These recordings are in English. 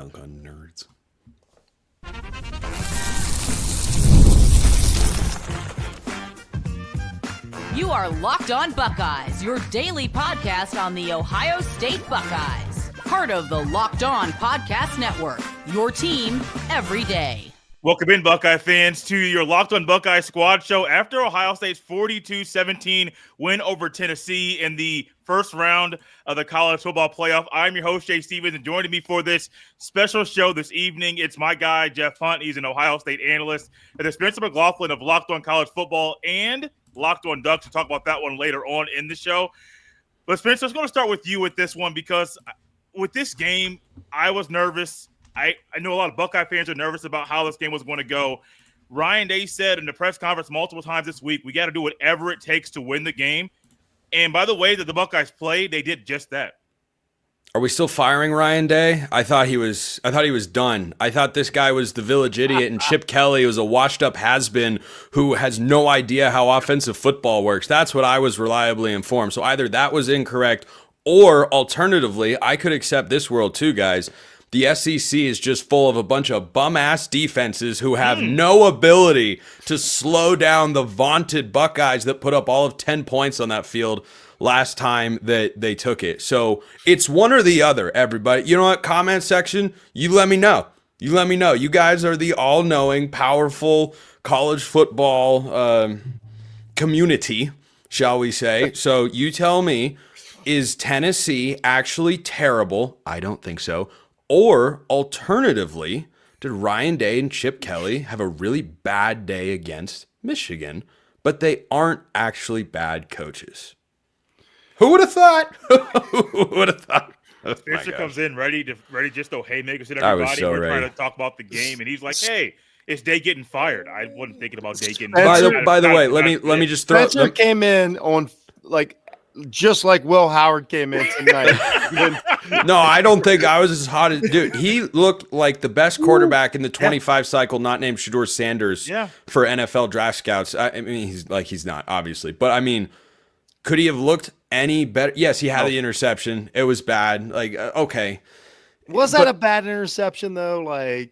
dunk on nerds. You are Locked On Buckeyes, your daily podcast on the Ohio State Buckeyes. Part of the Locked On Podcast Network, your team every day. Welcome in, Buckeye fans, to your Locked On Buckeyes Squad show after Ohio State's 42-17 win over Tennessee in the first round of the college football playoff. I'm your host, Jay Stevens, and joining me for this special show this evening, it's my guy, Jeff Hunt. He's an Ohio State analyst. And there's Spencer McLaughlin of Locked On College Football and Locked On Ducks. We'll talk about that one later on in the show. But Spencer, I was going to start with you with this one because with this game, I was nervous. I know a lot of Buckeye fans are nervous about how this game was going to go. Ryan Day said in the press conference multiple times this week, we got to do whatever it takes to win the game. And by the way that the Buckeyes played, they did just that. Are we still firing Ryan Day? I thought he was done. I thought this guy was the village idiot, and Chip Kelly was a washed-up has-been who has no idea how offensive football works. That's what I was reliably informed. So either that was incorrect, or alternatively, I could accept this world too, guys. The SEC is just full of a bunch of bum-ass defenses who have no ability to slow down the vaunted Buckeyes that put up all of 10 points on that field last time that they took it. So it's one or the other, everybody. You know what? Comment section, you let me know. You let me know. You guys are the all-knowing, powerful college football community, shall we say. So you tell me, is Tennessee actually terrible? I don't think so. Or alternatively, did Ryan Day and Chip Kelly have a really bad day against Michigan, but they aren't actually bad coaches? Who would have thought? Who would have thought? Spencer comes in ready just to haymakers at everybody. We're trying to talk about the game, and he's like, "Hey, is Day getting fired?" I wasn't thinking about Day getting fired. By the way, let me just throw. Spencer came in on just like Will Howard came in tonight. No, I don't think I was as hot as dude. He looked like the best quarterback in the 25 cycle, not named Shedeur Sanders for NFL draft scouts. I mean, he's not obviously, but I mean, could he have looked any better? Yes, he had the interception. It was bad. Okay, was that a bad interception though?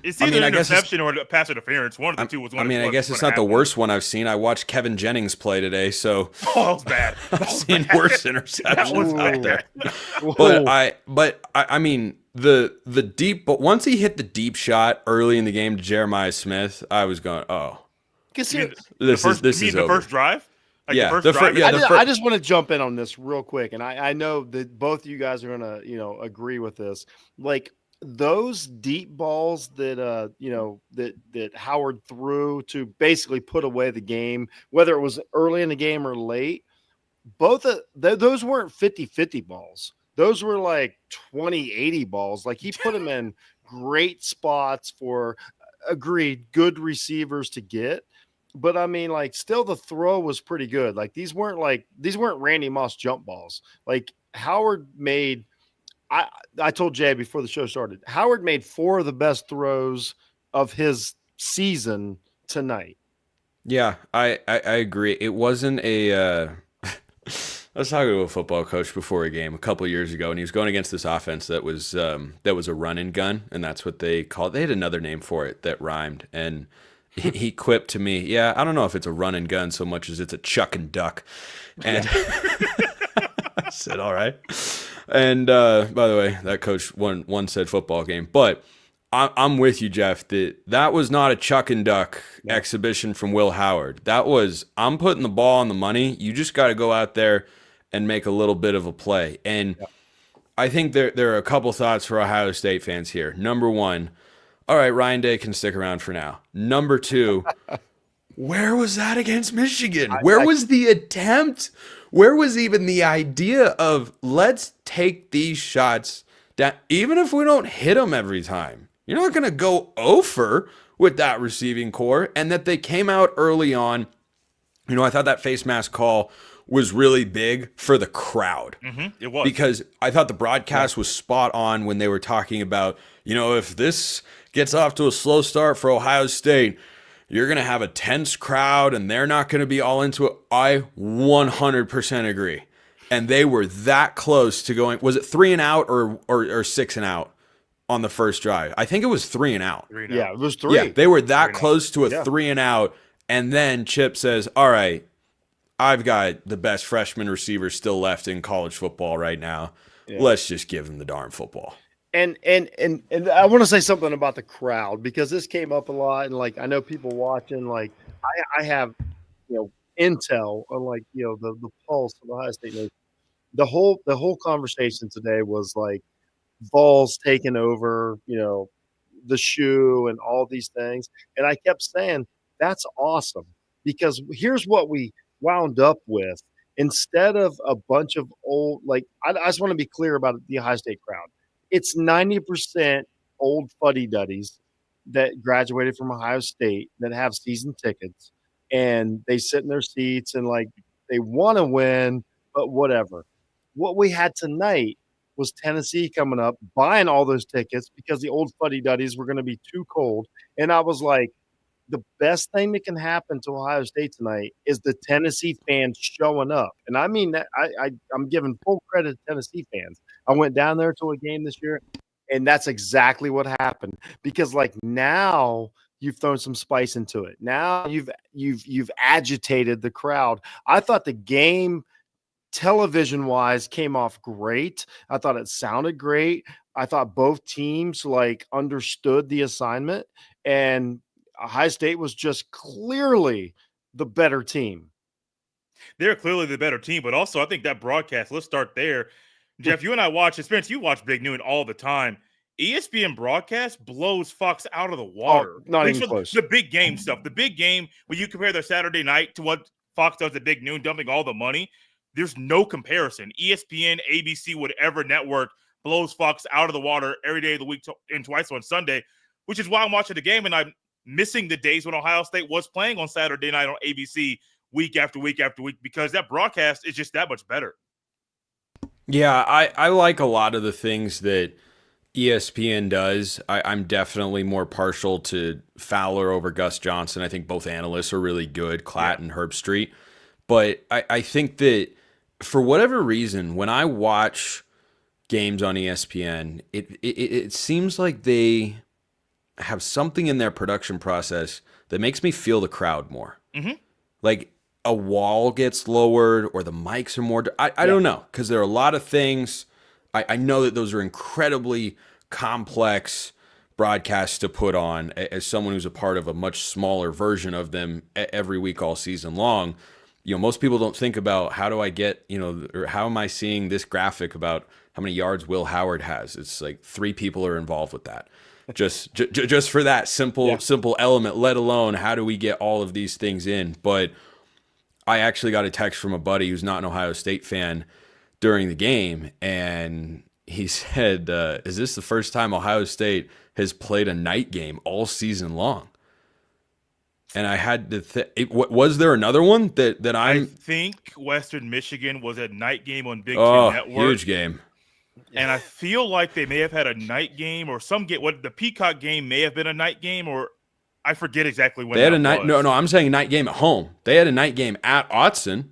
It's either an interception or a pass interference. One of the two was one. I guess it's not the worst one I've seen. I watched Kevin Jennings play today, so that was bad. I've seen worse interceptions out there. But I mean the deep. But once he hit the deep shot early in the game to Jeremiah Smith, I was going, this is the first drive. I just want to jump in on this real quick, and I know that both of you guys are going to agree with this. Those deep balls that that Howard threw to basically put away the game, whether it was early in the game or late, both of those weren't 50-50 balls. Those were 20-80 balls. He put them in great spots for good receivers to get. But I mean, still the throw was pretty good. These weren't Randy Moss jump balls. Howard made. I told Jay before the show started, Howard made 4 of the best throws of his season tonight. Yeah, I agree. It wasn't a I was talking to a football coach before a game a couple of years ago, and he was going against this offense that was a run and gun, and that's what they called. They had another name for it that rhymed, and he quipped to me, "Yeah, I don't know if it's a run and gun so much as it's a chuck and duck." And I said, "All right." And by the way, that coach won said football game. But I'm with you, Jeff. That was not a chuck and duck exhibition from Will Howard. That was, I'm putting the ball on the money. You just got to go out there and make a little bit of a play. And I think there are a couple thoughts for Ohio State fans here. Number one, all right, Ryan Day can stick around for now. Number two, where was that against Michigan? Where was the attempt? Where was even the idea of let's take these shots down, even if we don't hit them every time? You're not going to go over with that receiving core. And that they came out early on. I thought that face mask call was really big for the crowd. It was. Because I thought the broadcast was spot on when they were talking about, if this gets off to a slow start for Ohio State, you're going to have a tense crowd and they're not going to be all into it. I 100% agree. and they were that close to going. Was it 3 and out or 6 and out on the first drive? I think it was 3 and out. Yeah, it was 3. Yeah, they were that close to a 3 and out, and then Chip says, "All right, I've got the best freshman receiver still left in college football right now. Yeah. Let's just give him the darn football." And I want to say something about the crowd, because this came up a lot, and like I know people watching, like I have intel on like the pulse of Ohio State Nation. The whole conversation today was like Vols taking over, the shoe and all these things, and I kept saying that's awesome, because here's what we wound up with. Instead of a bunch of old, like I just want to be clear about the Ohio State crowd. It's 90% old fuddy-duddies that graduated from Ohio State that have season tickets, and they sit in their seats and like they want to win, but whatever. What we had tonight was Tennessee coming up, buying all those tickets because the old fuddy-duddies were going to be too cold. And I was like, the best thing that can happen to Ohio State tonight is the Tennessee fans showing up. And I mean that I'm giving full credit to Tennessee fans. I went down there to a game this year, and that's exactly what happened. Because like now you've thrown some spice into it. Now you've agitated the crowd. I thought the game television-wise came off great. I thought it sounded great. I thought both teams like understood the assignment, and Ohio State was just clearly the better team. They're clearly the better team, but also I think that broadcast, let's start there. Jeff, you and I watch, Spence, you watch Big Noon all the time. ESPN broadcast blows Fox out of the water. Oh, not even close. The big game stuff. The big game, when you compare their Saturday night to what Fox does at Big Noon, dumping all the money, there's no comparison. ESPN, ABC, whatever network blows Fox out of the water every day of the week and twice on Sunday, which is why I'm watching the game, and I'm missing the days when Ohio State was playing on Saturday night on ABC week after week after week, because that broadcast is just that much better. Yeah, I like a lot of the things that ESPN does. I'm definitely more partial to Fowler over Gus Johnson. I think both analysts are really good, Klatt and Herbstreit. But I think that for whatever reason, when I watch games on ESPN, it seems like they have something in their production process that makes me feel the crowd more. Mm-hmm. Like a wall gets lowered or the mics are more. I don't know, because there are a lot of things. I know that those are incredibly complex broadcasts to put on as someone who's a part of a much smaller version of them every week all season long. Most people don't think about how do I get, or how am I seeing this graphic about how many yards Will Howard has? It's like 3 people are involved with that. Just for that simple element, let alone how do we get all of these things in. But I actually got a text from a buddy who's not an Ohio State fan during the game, and he said, is this the first time Ohio State has played a night game all season long? And I had to was there another one that I think Western Michigan was a night game on Big Ten Network. Huge game. And I feel like they may have had a night game or some get what the Peacock game may have been a night game, or I forget exactly when they had a night. No, I'm saying night game at home. They had a night game at Autzen.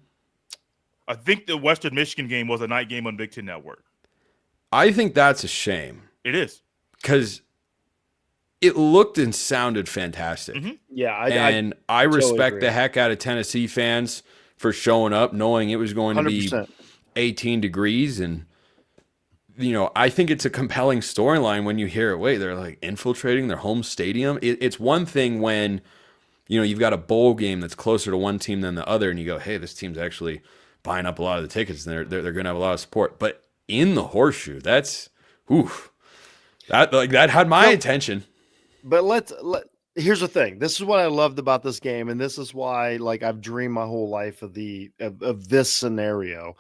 I think the Western Michigan game was a night game on Big Ten Network. I think that's a shame. It is, because it looked and sounded fantastic. Mm-hmm. Yeah, I respect the heck out of Tennessee fans for showing up, knowing it was going 100%. To be 18 degrees, and I think it's a compelling storyline when you hear it. Wait, they're like infiltrating their home stadium. It's one thing when you've got a bowl game that's closer to one team than the other, and you go, hey, this team's actually buying up a lot of the tickets, and they're going to have a lot of support. But in the horseshoe, that's that had my attention. But here's the thing. This is what I loved about this game, and this is why I've dreamed my whole life of this scenario.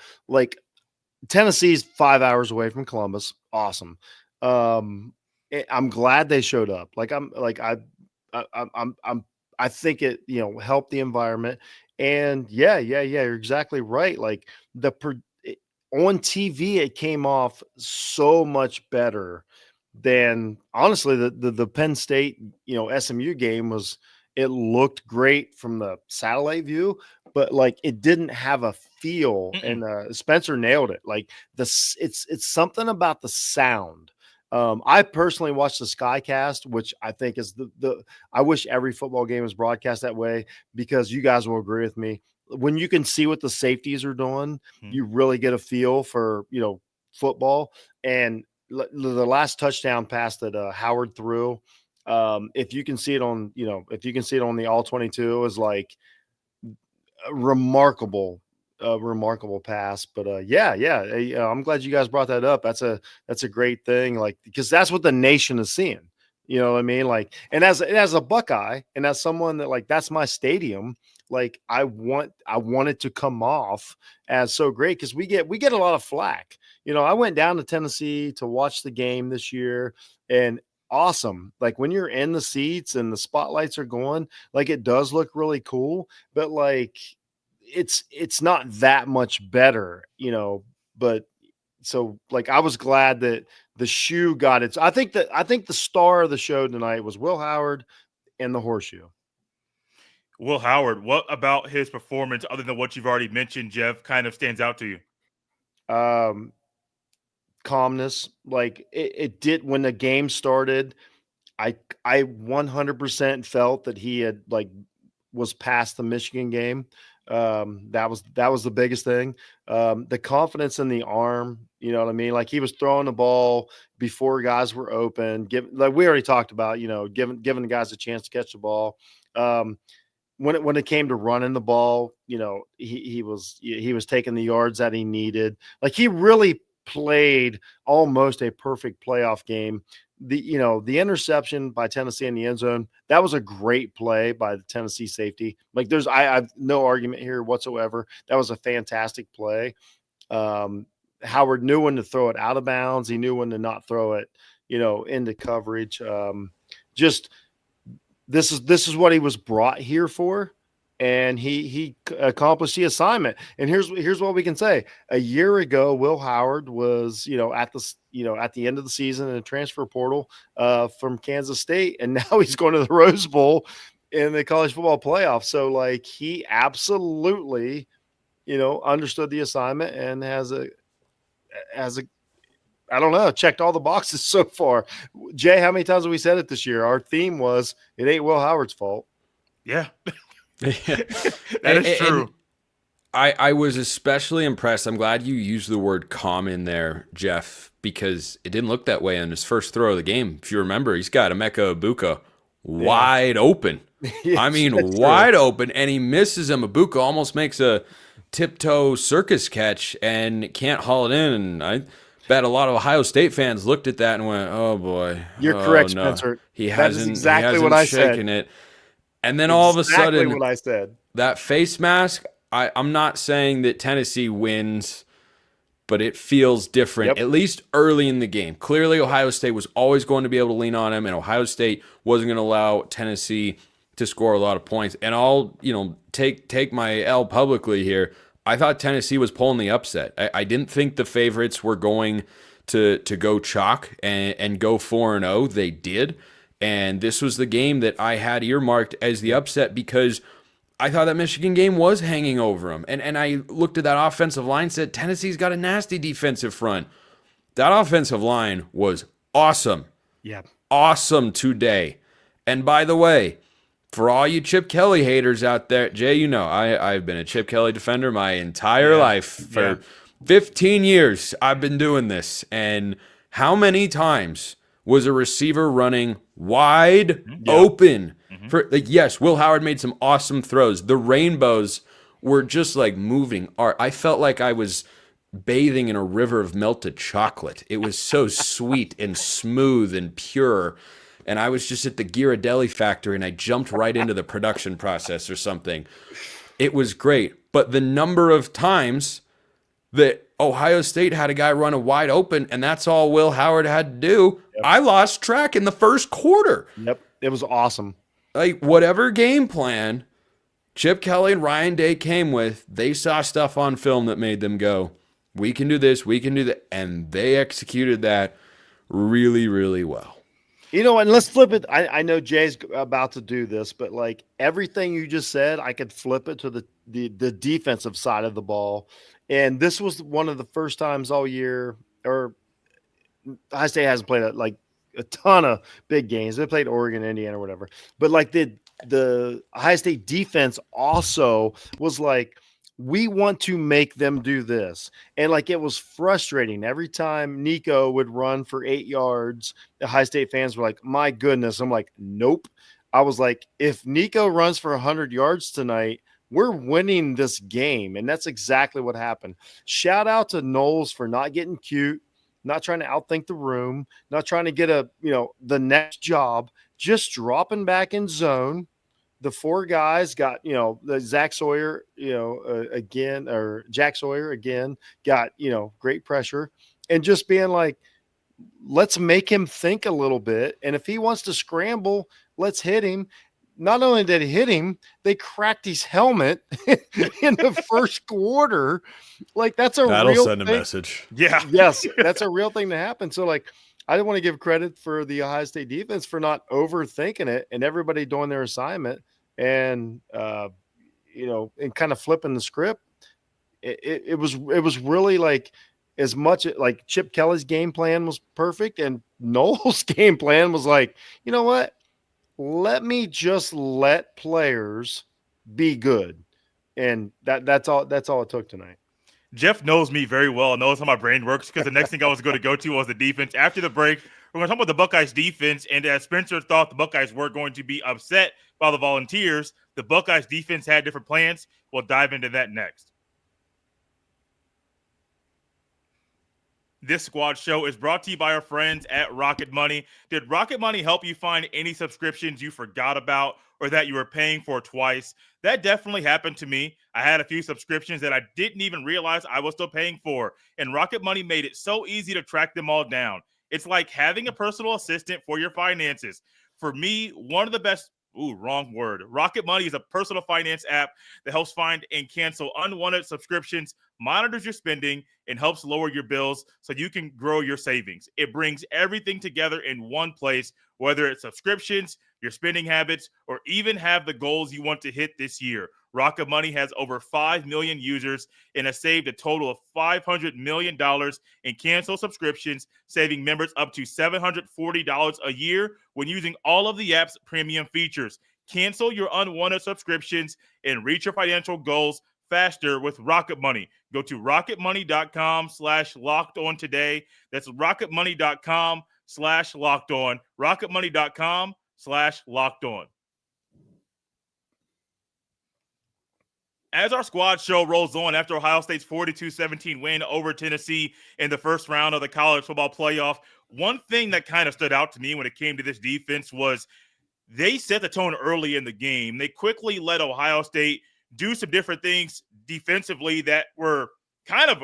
Tennessee's 5 hours away from Columbus. Awesome. I'm glad they showed up. I think it helped the environment. And you're exactly right. On TV, it came off so much better than honestly the Penn State SMU game was. It looked great from the satellite view, but like it didn't have a feel. And Spencer nailed it. Like it's something about the sound. I personally watched the Skycast, which I think is I wish every football game was broadcast that way, because you guys will agree with me. When you can see what the safeties are doing, you really get a feel for, football. And the last touchdown pass that Howard threw, if you can see it on, the all 22, is like a remarkable pass. But I'm glad you guys brought that up. That's a great thing, like, because that's what the nation is seeing. You know what I mean? Like, and as a Buckeye, and as someone that, like, that's my stadium, like, I want it to come off as so great, because we get a lot of flack. I went down to Tennessee to watch the game this year, and awesome. Like, when you're in the seats and the spotlights are going, like, it does look really cool, but like it's not that much better, but so, like, I was glad that the shoe got it. I think the star of the show tonight was Will Howard and the horseshoe. Will Howard, what about his performance, other than what you've already mentioned, Jeff, kind of stands out to you? Calmness. Like, it did when the game started. I 100% felt that he had, like, was past the Michigan game. That was the biggest thing. The confidence in the arm, you know what I mean? Like, he was throwing the ball before guys were open. Like we already talked about, giving the guys a chance to catch the ball. When it came to running the ball, he was taking the yards that he needed. Like, he really played almost a perfect playoff game. The interception by Tennessee in the end zone, that was a great play by the Tennessee safety. Like, I have no argument here whatsoever. That was a fantastic play. Howard knew when to throw it out of bounds. He knew when to not throw it, into coverage. Just this is what he was brought here for, and he accomplished the assignment. And here's what we can say: a year ago, Will Howard was at the end of the season in the transfer portal from Kansas State, and now he's going to the Rose Bowl in the college football playoff. So, like, he absolutely understood the assignment and has a I don't know, checked all the boxes so far. Jay, how many times have we said it this year? Our theme was, it ain't Will Howard's fault. Yeah. That is true. I was especially impressed. I'm glad you used the word calm in there, Jeff, because it didn't look that way on his first throw of the game. If you remember, he's got Emeka Ibuka wide open. Yes, I mean, wide open, and he misses him. Ibuka almost makes a tiptoe circus catch and can't haul it in. And I bet a lot of Ohio State fans looked at that and went, "Oh boy, you're correct, Spencer." He hasn't what I said. It. And then all of a sudden, what I said. That face mask. I'm not saying that Tennessee wins, but it feels different, at least early in the game. Clearly, Ohio State was always going to be able to lean on him, and Ohio State wasn't going to allow Tennessee to score a lot of points. And I'll, take my L publicly here. I thought Tennessee was pulling the upset. I didn't think the favorites were going to go chalk and go 4-0. They did. And this was the game that I had earmarked as the upset because I thought that Michigan game was hanging over them. And I looked at that offensive line and said, Tennessee's got a nasty defensive front. That offensive line was awesome. Yeah. Awesome today. And by the way, for all you Chip Kelly haters out there, Jay, I've been a Chip Kelly defender my entire life. For 15 years, I've been doing this. And how many times was a receiver running wide open? Yes, Will Howard made some awesome throws. The rainbows were just like moving art. I felt like I was bathing in a river of melted chocolate. It was so sweet and smooth and pure. And I was just at the Ghirardelli factory and I jumped right into the production process or something. It was great. But the number of times that Ohio State had a guy run a wide open and that's all Will Howard had to do, I lost track in the first quarter. Yep. It was awesome. Like, whatever game plan Chip Kelly and Ryan Day came with, they saw stuff on film that made them go, we can do this, we can do that. And they executed that really, really well. You know, and let's flip it. I know Jay's about to do this, but like everything you just said, I could flip it to the defensive side of the ball. And this was one of the first times all year, or Ohio State hasn't played a ton of big games. They played Oregon, Indiana, or whatever. But like the Ohio State defense also was like, we want to make them do this. And like it was frustrating. Every time Nico would run for 8 yards, the Ohio State fans were like, my goodness. I'm like, nope. I was like, if Nico runs for 100 yards tonight, we're winning this game. And that's exactly what happened. Shout out to Knowles for not getting cute, not trying to outthink the room, not trying to get the next job, just dropping back in zone. The 4 guys got, the Jack Sawyer again got, great pressure, and just being like, let's make him think a little bit. And if he wants to scramble, let's hit him. Not only did he hit him, they cracked his helmet in the first quarter. Like that'll send a message. Yeah. Yes. That's a real thing to happen. So like, I don't want to give credit for the Ohio State defense for not overthinking it and everybody doing their assignment and, and kind of flipping the script. It was really like as much like Chip Kelly's game plan was perfect and Knowles' game plan was like, you know what? Let me just let players be good. And that's all it took tonight. Jeff knows me very well, knows how my brain works, because the next thing I was going to go to was the defense. After the break, we're going to talk about the Buckeyes defense, and as Spencer thought the Buckeyes were going to be upset by the Volunteers, the Buckeyes defense had different plans. We'll dive into that next. This squad show is brought to you by our friends at Rocket Money. Did Rocket Money help you find any subscriptions you forgot about or that you were paying for twice? That definitely happened to me. I had a few subscriptions that I didn't even realize I was still paying for, and Rocket Money made it so easy to track them all down. It's like having a personal assistant for your finances. For me, one of the best wrong word. Rocket Money is a personal finance app that helps find and cancel unwanted subscriptions, monitors your spending, and helps lower your bills so you can grow your savings. It brings everything together in one place, whether it's subscriptions, your spending habits, or even have the goals you want to hit this year. Rocket Money has over 5 million users and has saved a total of $500 million in canceled subscriptions, saving members up to $740 a year when using all of the app's premium features. Cancel your unwanted subscriptions and reach your financial goals faster with Rocket Money. Go to rocketmoney.com/lockedon today. That's rocketmoney.com/lockedon. rocketmoney.com/lockedon. As our squad show rolls on after Ohio State's 42-17 win over Tennessee in the first round of the college football playoff, one thing that kind of stood out to me when it came to this defense was they set the tone early in the game. They quickly let Ohio State do some different things defensively that were kind of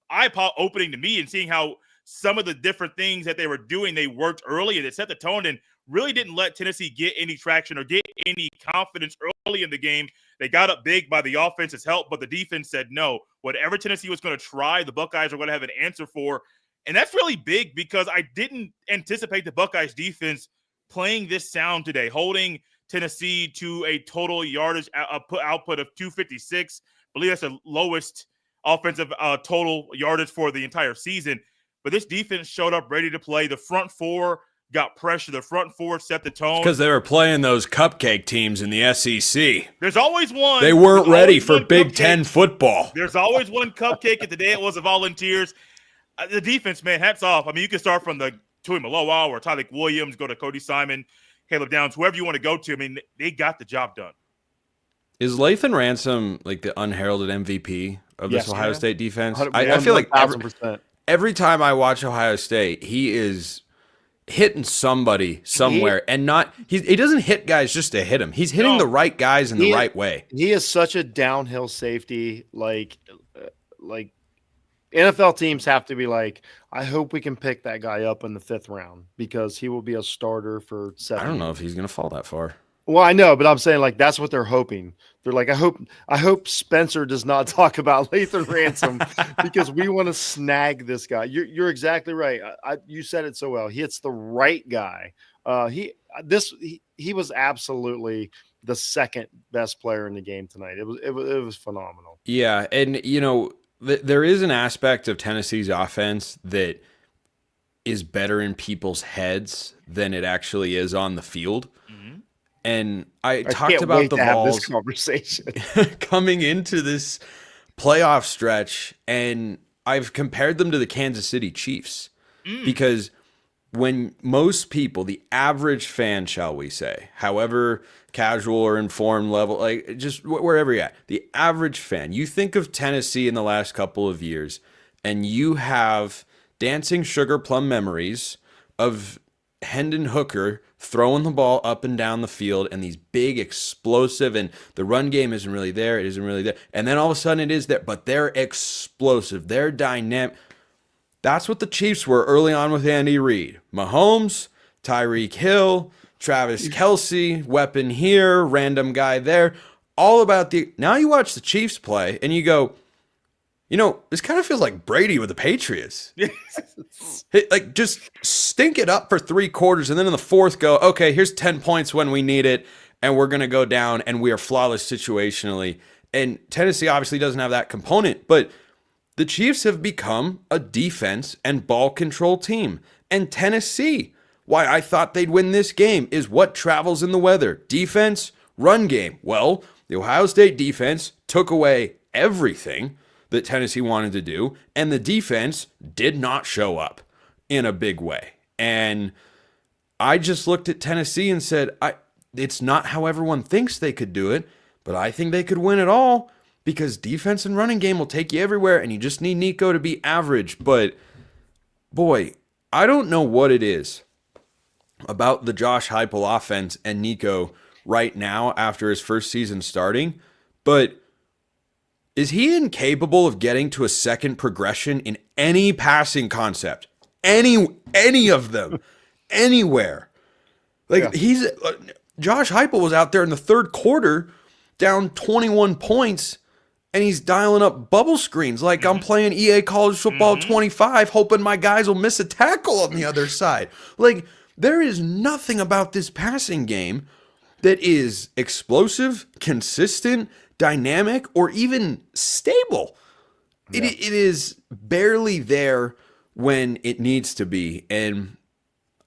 eye-opening to me, and seeing how some of the different things that they were doing, they worked early and they set the tone and really didn't let Tennessee get any traction or get any confidence early in the game. They got up big by the offense's help, but the defense said no. Whatever Tennessee was going to try, the Buckeyes are going to have an answer for. And that's really big because I didn't anticipate the Buckeyes defense playing this sound today, holding Tennessee to a total yardage output of 256. I believe that's the lowest offensive total yardage for the entire season. But this defense showed up ready to play. The front four got pressure. The front four set the tone. Because they were playing those cupcake teams in the SEC. There's always one. They weren't ready for Big Ten football. There's always one cupcake, and today it was the Volunteers. The defense, man, hats off. I mean, you can start from the Tui Maloa or Tylik Williams, go to Cody Simon, Caleb Downs, whoever you want to go to. I mean, they got the job done. Is Lathan Ransom like the unheralded MVP of this Ohio State defense? I feel like every time I watch Ohio State, he is hitting somebody somewhere, and not he doesn't hit guys just to hit him. He's hitting the right guys in the right way. He is such a downhill safety. Like NFL teams have to be like, I hope we can pick that guy up in the 5th round because he will be a starter for 7 I don't know if he's going to fall that far. Well, I know, but I'm saying like that's what they're hoping. They're like, I hope Spencer does not talk about Lathan Ransom because we want to snag this guy. You're exactly right. You said it so well. He hits the right guy. He was absolutely the second best player in the game tonight. It was phenomenal. Yeah, and there is an aspect of Tennessee's offense that is better in people's heads than it actually is on the field. Mm-hmm. And I talked about the Vols conversation coming into this playoff stretch, and I've compared them to the Kansas City Chiefs because when most people, the average fan, shall we say, however casual or informed level, like just wherever you're at, the average fan, you think of Tennessee in the last couple of years, and you have dancing sugar plum memories of Hendon Hooker throwing the ball up and down the field and these big explosive, and the run game isn't really there. It isn't really there. And then all of a sudden it is there, but they're explosive. They're dynamic. That's what the Chiefs were early on with Andy Reid. Mahomes, Tyreek Hill, Travis Kelce, weapon here, random guy there. All about now you watch the Chiefs play and you go, this kind of feels like Brady with the Patriots. Like, just stink it up for 3 quarters, and then in the fourth go, okay, here's 10 points when we need it, and we're going to go down, and we are flawless situationally. And Tennessee obviously doesn't have that component, but the Chiefs have become a defense and ball control team. And Tennessee, why I thought they'd win this game, is what travels in the weather. Defense, run game. Well, the Ohio State defense took away everything that Tennessee wanted to do, and the defense did not show up in a big way. And I just looked at Tennessee and said, it's not how everyone thinks they could do it, but I think they could win it all because defense and running game will take you everywhere, and you just need Nico to be average. But, boy, I don't know what it is about the Josh Heupel offense and Nico right now after his first season starting, but is he incapable of getting to a second progression in any passing concept? Any of them, anywhere? Like Josh Heupel was out there in the third quarter, down 21 points, and he's dialing up bubble screens like I'm playing EA College Football 25, hoping my guys will miss a tackle on the other side. Like, there is nothing about this passing game that is explosive, consistent, dynamic, or even stable. Yeah. It is barely there when it needs to be. And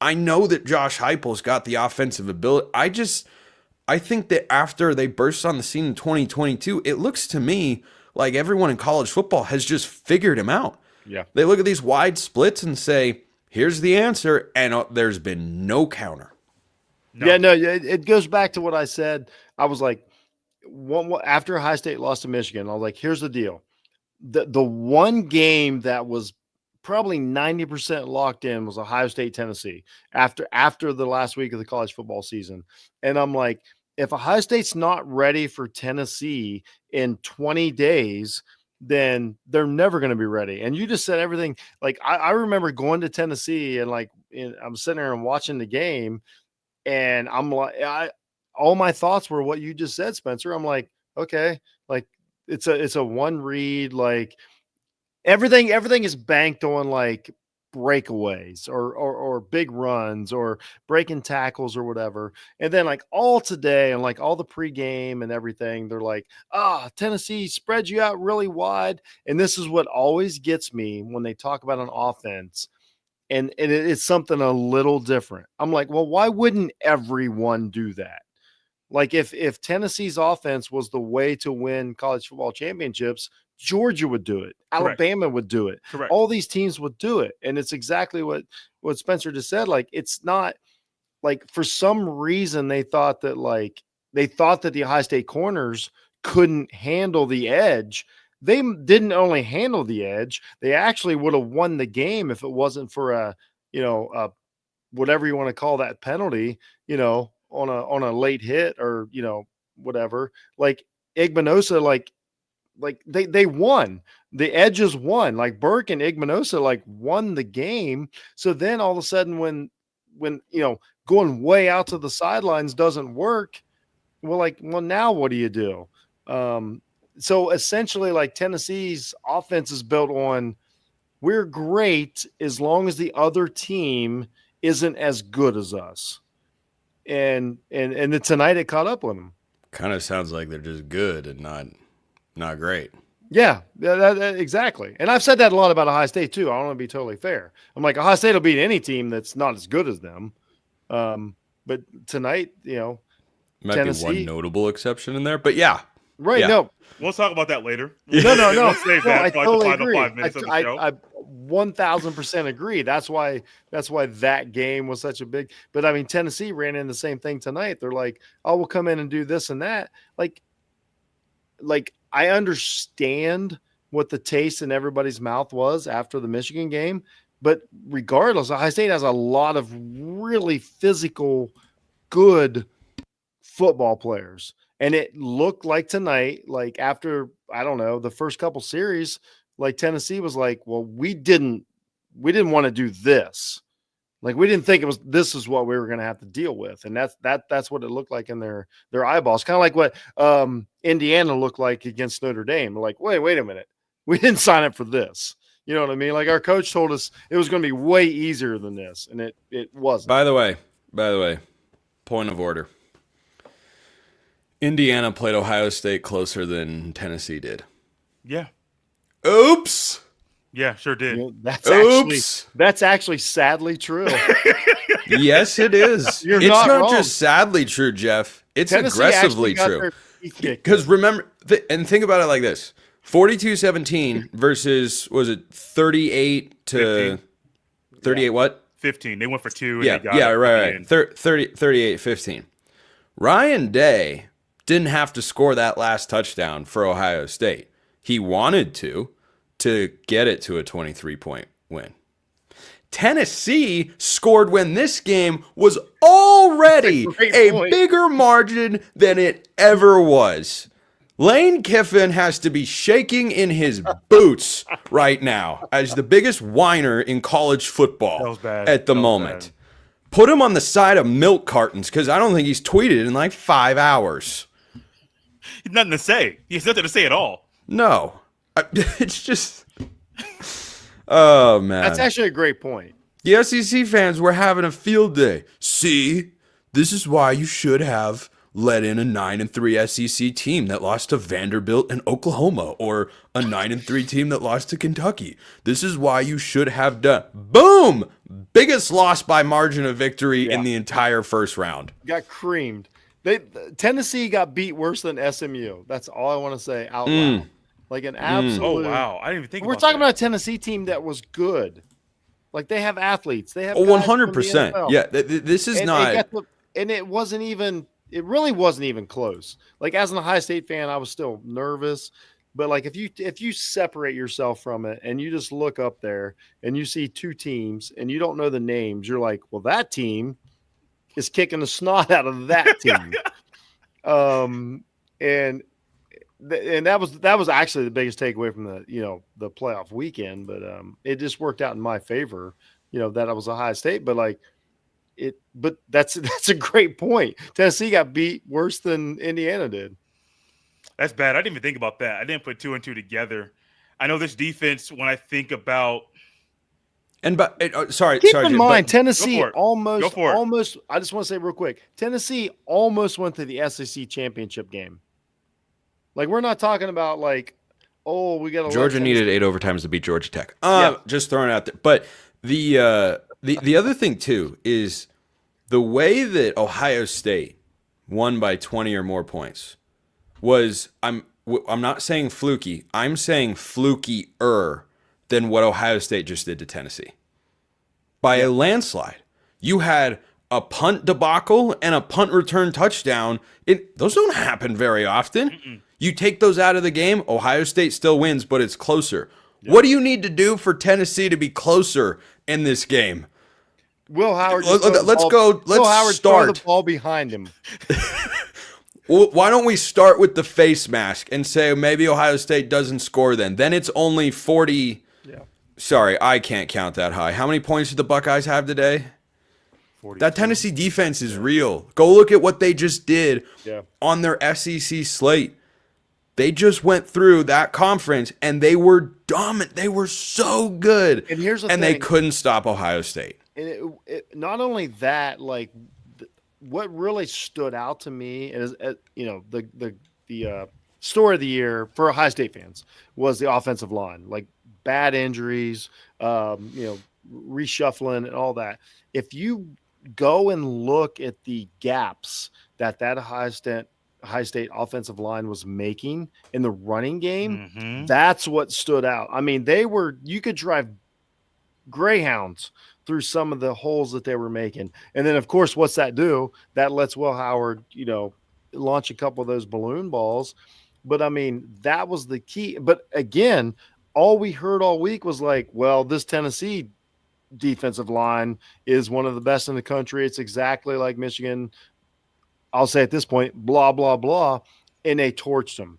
I know that Josh Heupel's got the offensive ability. I think that after they burst on the scene in 2022, it looks to me like everyone in college football has just figured him out. Yeah. They look at these wide splits and say, here's the answer, and there's been no counter. No. Yeah, no, it goes back to what I said. I was like, after Ohio State lost to Michigan, I was like, here's the deal. The one game that was probably 90% locked in was Ohio State, Tennessee after the last week of the college football season. And I'm like, if Ohio State's not ready for Tennessee in 20 days, then they're never going to be ready. And you just said everything. Like, I remember going to Tennessee and I'm sitting there and watching the game, and I'm like, all my thoughts were what you just said, Spencer. I'm like, okay, like it's a one read, like everything is banked on like breakaways or big runs or breaking tackles or whatever. And then like all today and like all the pregame and everything, they're like, Tennessee spread you out really wide. And this is what always gets me when they talk about an offense. And it's something a little different. I'm like, well, why wouldn't everyone do that? Like if Tennessee's offense was the way to win college football championships, Georgia would do it. Correct. Alabama would do it. Correct. All these teams would do it. And it's exactly what Spencer just said. Like, it's not like for some reason they thought that the Ohio State corners couldn't handle the edge. They didn't only handle the edge. They actually would have won the game if it wasn't for a whatever you want to call that penalty, on a late hit or, whatever. Like Igbinosa, like they won. The edges won. Like Burke and Igbinosa won the game. So then all of a sudden when going way out to the sidelines doesn't work, Well, now what do you do? So essentially, like Tennessee's offense is built on we're great as long as the other team isn't as good as us. And then tonight it caught up with them. Kind of sounds like they're just good and not great. Yeah, exactly. And I've said that a lot about Ohio State too. I want to be totally fair. I'm like, Ohio State will beat any team that's not as good as them. But tonight, Might Tennessee, be one notable exception in there, but yeah. Right. Yeah. No, we'll talk about that later. No. We'll save that I for totally like the agree. final 5 minutes of the show. I 1000% agree. That's why that game was such a big. But I mean, Tennessee ran in the same thing tonight. They're like, "Oh, we'll come in and do this and that." Like I understand what the taste in everybody's mouth was after the Michigan game, but regardless, Ohio State has a lot of really physical, good football players. And it looked like tonight, like after, I don't know, the first couple series, like Tennessee was like, well, we didn't want to do this. Like we didn't think this is what we were going to have to deal with. And that's what it looked like in their eyeballs. Kind of like what Indiana looked like against Notre Dame. Like, wait a minute. We didn't sign up for this. You know what I mean? Like our coach told us it was going to be way easier than this. And it wasn't. By the way, point of order. Indiana played Ohio State closer than Tennessee did. Yeah. Oops. Yeah, sure did. That's actually sadly true. Yes, it is. It's not wrong. just sadly true, Jeff. It's Tennessee aggressively true. Because remember, and think about it like this. 42-17 versus, was it 38 to 38 what? 15. They went for 2. And Yeah, they got right. 38-15. Ryan Day didn't have to score that last touchdown for Ohio State. He wanted to get it to a 23-point win. Tennessee scored when this game was already a bigger margin than it ever was. Lane Kiffin has to be shaking in his boots right now as the biggest whiner in college football at the moment. Put him on the side of milk cartons because I don't think he's tweeted in like 5 hours. He's nothing to say. He has nothing to say at all. No. It's just... Oh, man. That's actually a great point. The SEC fans were having a field day. See, this is why you should have let in a 9-3 SEC team that lost to Vanderbilt and Oklahoma, or a 9-3 team that lost to Kentucky. This is why you should have done. Boom! Biggest loss by margin of victory in the entire first round. Got creamed. Tennessee got beat worse than SMU. That's all I want to say out loud. Like an absolute. Oh, wow. I didn't even think we're talking about a Tennessee team that was good. Like they have athletes. They have 100%. Yeah, this is not. And it wasn't even. It really wasn't even close. Like as an Ohio State fan, I was still nervous. But like if you separate yourself from it and you just look up there and you see two teams and you don't know the names, you're like, well, that team is kicking the snot out of that team. And that was actually the biggest takeaway from the playoff weekend. But it just worked out in my favor, that I was Ohio State. But but that's a great point. Tennessee got beat worse than Indiana did. That's bad. I didn't even think about that. I didn't put 2 and 2 together. I know this defense, when I think about. Keep in mind, Tennessee almost. I just want to say real quick, Tennessee almost went to the SEC championship game. Like we're not talking about we got Georgia needed 8 overtimes to beat Georgia Tech. Just throwing it out there. But the other thing too is the way that Ohio State won by 20 or more points was I'm not saying fluky. I'm saying flukier than what Ohio State just did to Tennessee. By a landslide. You had a punt debacle and a punt return touchdown. Those don't happen very often. Mm-mm. You take those out of the game, Ohio State still wins, but it's closer. Yep. What do you need to do for Tennessee to be closer in this game? Will Howard. Let's start. Throw the ball behind him. Well, why don't we start with the face mask and say maybe Ohio State doesn't score then? Then it's only 40. Yeah. Sorry, I can't count that high. How many points did the Buckeyes have today? That Tennessee defense is real. Go look at what they just did on their SEC slate. They just went through that conference, and they were dominant. They were so good. And here's the thing. They couldn't stop Ohio State. And not only that, like what really stood out to me is, the story of the year for Ohio State fans was the offensive line, like bad injuries, reshuffling and all that. If you go and look at the gaps that Ohio State offensive line was making in the running game, that's what stood out. I mean, you could drive Greyhounds through some of the holes that they were making. And then, of course, what's that do? That lets Will Howard, launch a couple of those balloon balls. But, I mean, that was the key. But, again, all we heard all week was like, well, this Tennessee defensive line is one of the best in the country. It's exactly like Michigan. I'll say at this point, blah, blah, blah, and they torched them.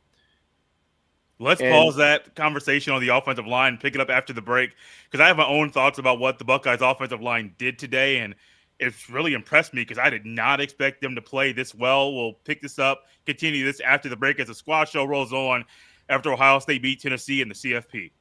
Let's pause that conversation on the offensive line, pick it up after the break, because I have my own thoughts about what the Buckeyes offensive line did today, and it's really impressed me because I did not expect them to play this well. We'll pick this up, continue this after the break as the squad show rolls on after Ohio State beat Tennessee in the CFP.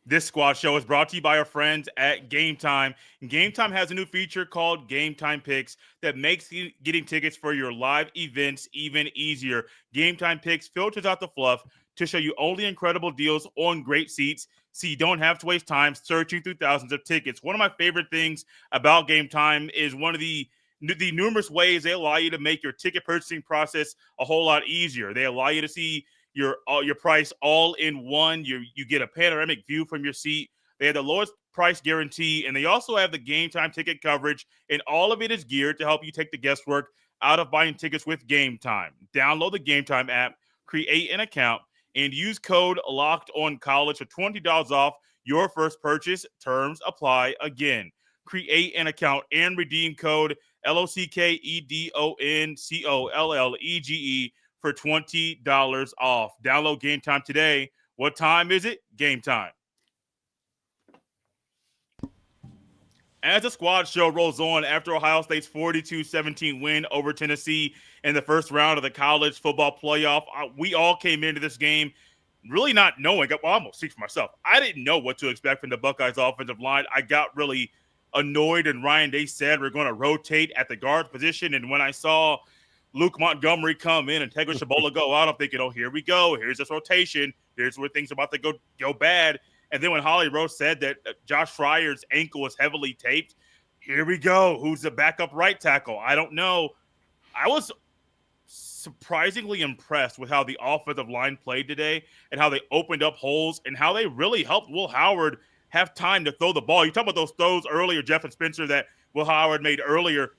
This squad show is brought to you by our friends at Game Time. Game Time has a new feature called Game Time Picks that makes getting tickets for your live events even easier. Game Time Picks filters out the fluff to show you only incredible deals on great seats, so you don't have to waste time searching through thousands of tickets. One of my favorite things about Game Time is one of the numerous ways they allow you to make your ticket purchasing process a whole lot easier. They allow you to see your price all in one. You get a panoramic view from your seat. They have the lowest price guarantee, and they also have the Game Time ticket coverage, and all of it is geared to help you take the guesswork out of buying tickets with Game Time. Download the Game Time app, create an account, and use code LOCKEDONCollege for $20 off your first purchase. Terms apply. Again, create an account and redeem code LOCKEDONCOLLEGE for $20 off. Download Game Time today. What time is it? Game time. As the squad show rolls on after Ohio State's 42-17 win over Tennessee in the first round of the college football playoff, we all came into this game really not knowing. Well, I almost speak for myself. I didn't know what to expect from the Buckeyes offensive line. I got really annoyed, and Ryan Day said we're going to rotate at the guard position. And when I saw Luke Montgomery come in and Tegra Shabola go out, I'm thinking, oh, here we go. Here's this rotation. Here's where things are about to go bad. And then when Holly Rose said that Josh Fryer's ankle was heavily taped, here we go. Who's the backup right tackle? I don't know. I was surprisingly impressed with how the offensive line played today and how they opened up holes and how they really helped Will Howard have time to throw the ball. You talk about those throws earlier, Jeff and Spencer, that Will Howard made earlier.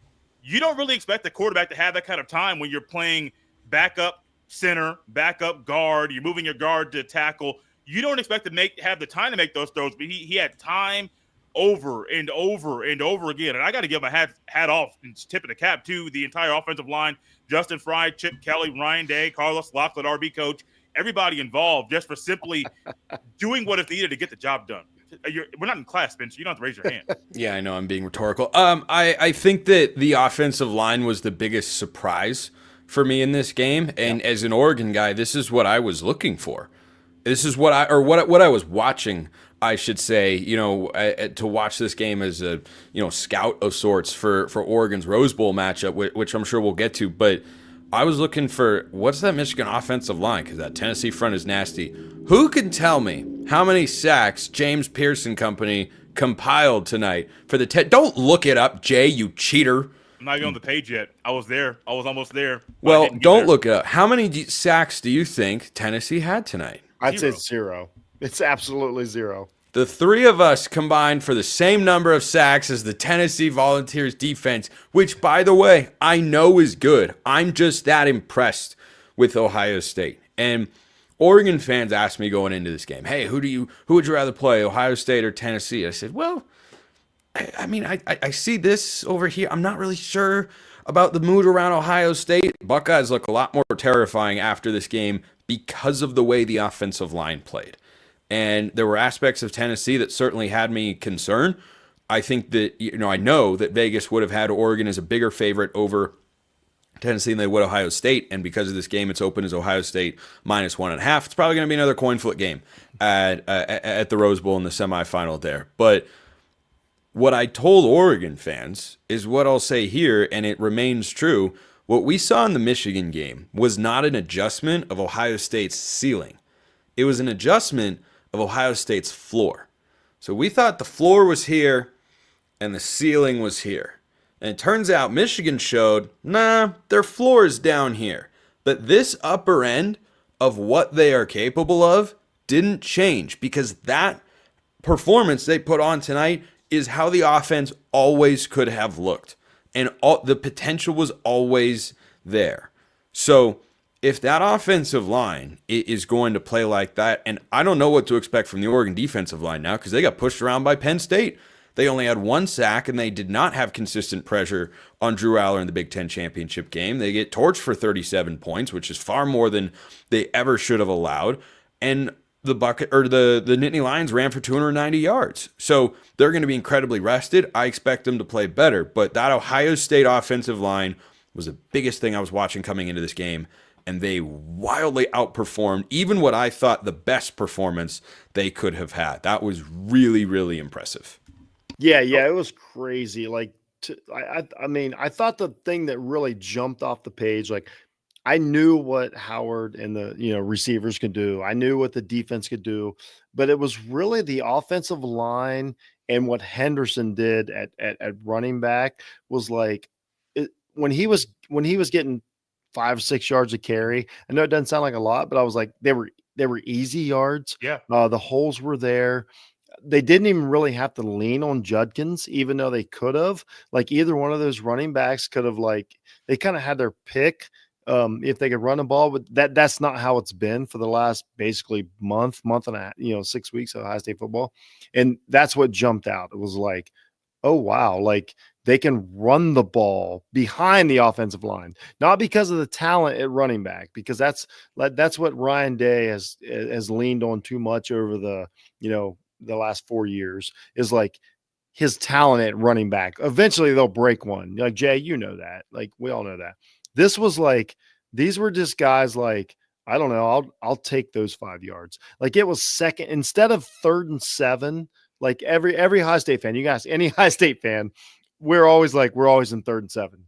You don't really expect the quarterback to have that kind of time when you're playing backup center, backup guard. You're moving your guard to tackle. You don't expect to have the time to make those throws, but he had time over and over and over again. And I got to give my hat off and tip of the cap to the entire offensive line: Justin Fry, Chip Kelly, Ryan Day, Carlos Lockwood, RB coach, everybody involved, just for simply doing what is needed to get the job done. We're not in class, Spencer. You don't have to raise your hand. Yeah, I know I'm being rhetorical. I think that the offensive line was the biggest surprise for me in this game. And as an Oregon guy, this is what I was looking for. This is what I was watching, I should say, to watch this game as a, scout of sorts for Oregon's Rose Bowl matchup, which I'm sure we'll get to. But I was looking for, what's that Michigan offensive line? Because that Tennessee front is nasty. Who can tell me how many sacks James Pearson Company compiled tonight for the Don't look it up, Jay, you cheater. I'm not even on the page yet. I was there. I was almost there. Well, don't look it up. How many sacks do you think Tennessee had tonight? I'd say 0. It's absolutely 0. The three of us combined for the same number of sacks as the Tennessee Volunteers defense, which, by the way, I know is good. I'm just that impressed with Ohio State. And Oregon fans asked me going into this game, hey, who would you rather play, Ohio State or Tennessee? I said, well, I see this over here. I'm not really sure about the mood around Ohio State. Buckeyes look a lot more terrifying after this game because of the way the offensive line played. And there were aspects of Tennessee that certainly had me concerned. I think that, I know that Vegas would have had Oregon as a bigger favorite over Tennessee than they would Ohio State. And because of this game, it's open as Ohio State -1.5. It's probably going to be another coin flip game at the Rose Bowl in the semifinal there. But what I told Oregon fans is what I'll say here, and it remains true. What we saw in the Michigan game was not an adjustment of Ohio State's ceiling. It was an adjustment of Ohio State's floor. So we thought the floor was here and the ceiling was here. And it turns out Michigan showed, their floor is down here. But this upper end of what they are capable of didn't change, because that performance they put on tonight is how the offense always could have looked. And the potential was always there. So if that offensive line is going to play like that, and I don't know what to expect from the Oregon defensive line now, because they got pushed around by Penn State. They only had 1 sack, and they did not have consistent pressure on Drew Aller in the Big Ten championship game. They get torched for 37 points, which is far more than they ever should have allowed. And the Nittany Lions ran for 290 yards. So they're going to be incredibly rested. I expect them to play better. But that Ohio State offensive line was the biggest thing I was watching coming into this game. And they wildly outperformed even what I thought the best performance they could have had. That was really, really impressive. Yeah, it was crazy. Like, I mean, I thought the thing that really jumped off the page, like, I knew what Howard and the receivers could do. I knew what the defense could do, but it was really the offensive line and what Henderson did at running back was like when he was getting 5 or 6 yards a carry. I know it doesn't sound like a lot, but I was like, they were easy yards. Yeah, the holes were there. They didn't even really have to lean on Judkins, even though they could have. Like, either one of those running backs could have, like, they kind of had their pick if they could run the ball. But that's not how it's been for the last basically month and a half, 6 weeks of Ohio State football. And that's what jumped out. It was like, oh, wow, like they can run the ball behind the offensive line, not because of the talent at running back, because that's what Ryan Day has leaned on too much over the last 4 years, is like his talent at running back. Eventually they'll break one. Like, Jay, that. Like, we all know that. This was like, these were just guys like, I don't know, I'll take those 5 yards. Like, it was second instead of 3rd and 7. Like, every Ohio State fan, you guys, any Ohio State fan, we're always in 3rd and 7.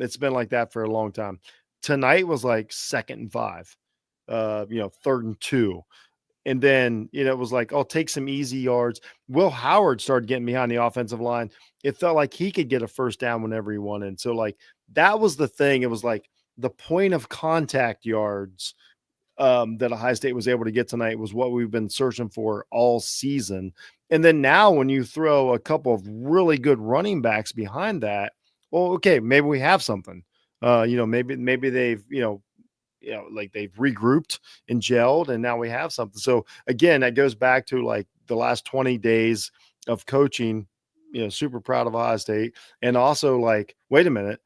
It's been like that for a long time. Tonight was like 2nd and 5, 3rd and 2. And then, it was like, take some easy yards. Will Howard started getting behind the offensive line. It felt like he could get a first down whenever he wanted. So, like, that was the thing. It was like the point of contact yards that Ohio State was able to get tonight was what we've been searching for all season. And then now when you throw a couple of really good running backs behind that, well, okay, maybe we have something. Maybe they've, like they've regrouped and gelled, and now we have something. So again, that goes back to like the last 20 days of coaching, super proud of Ohio State. And also, like, wait a minute,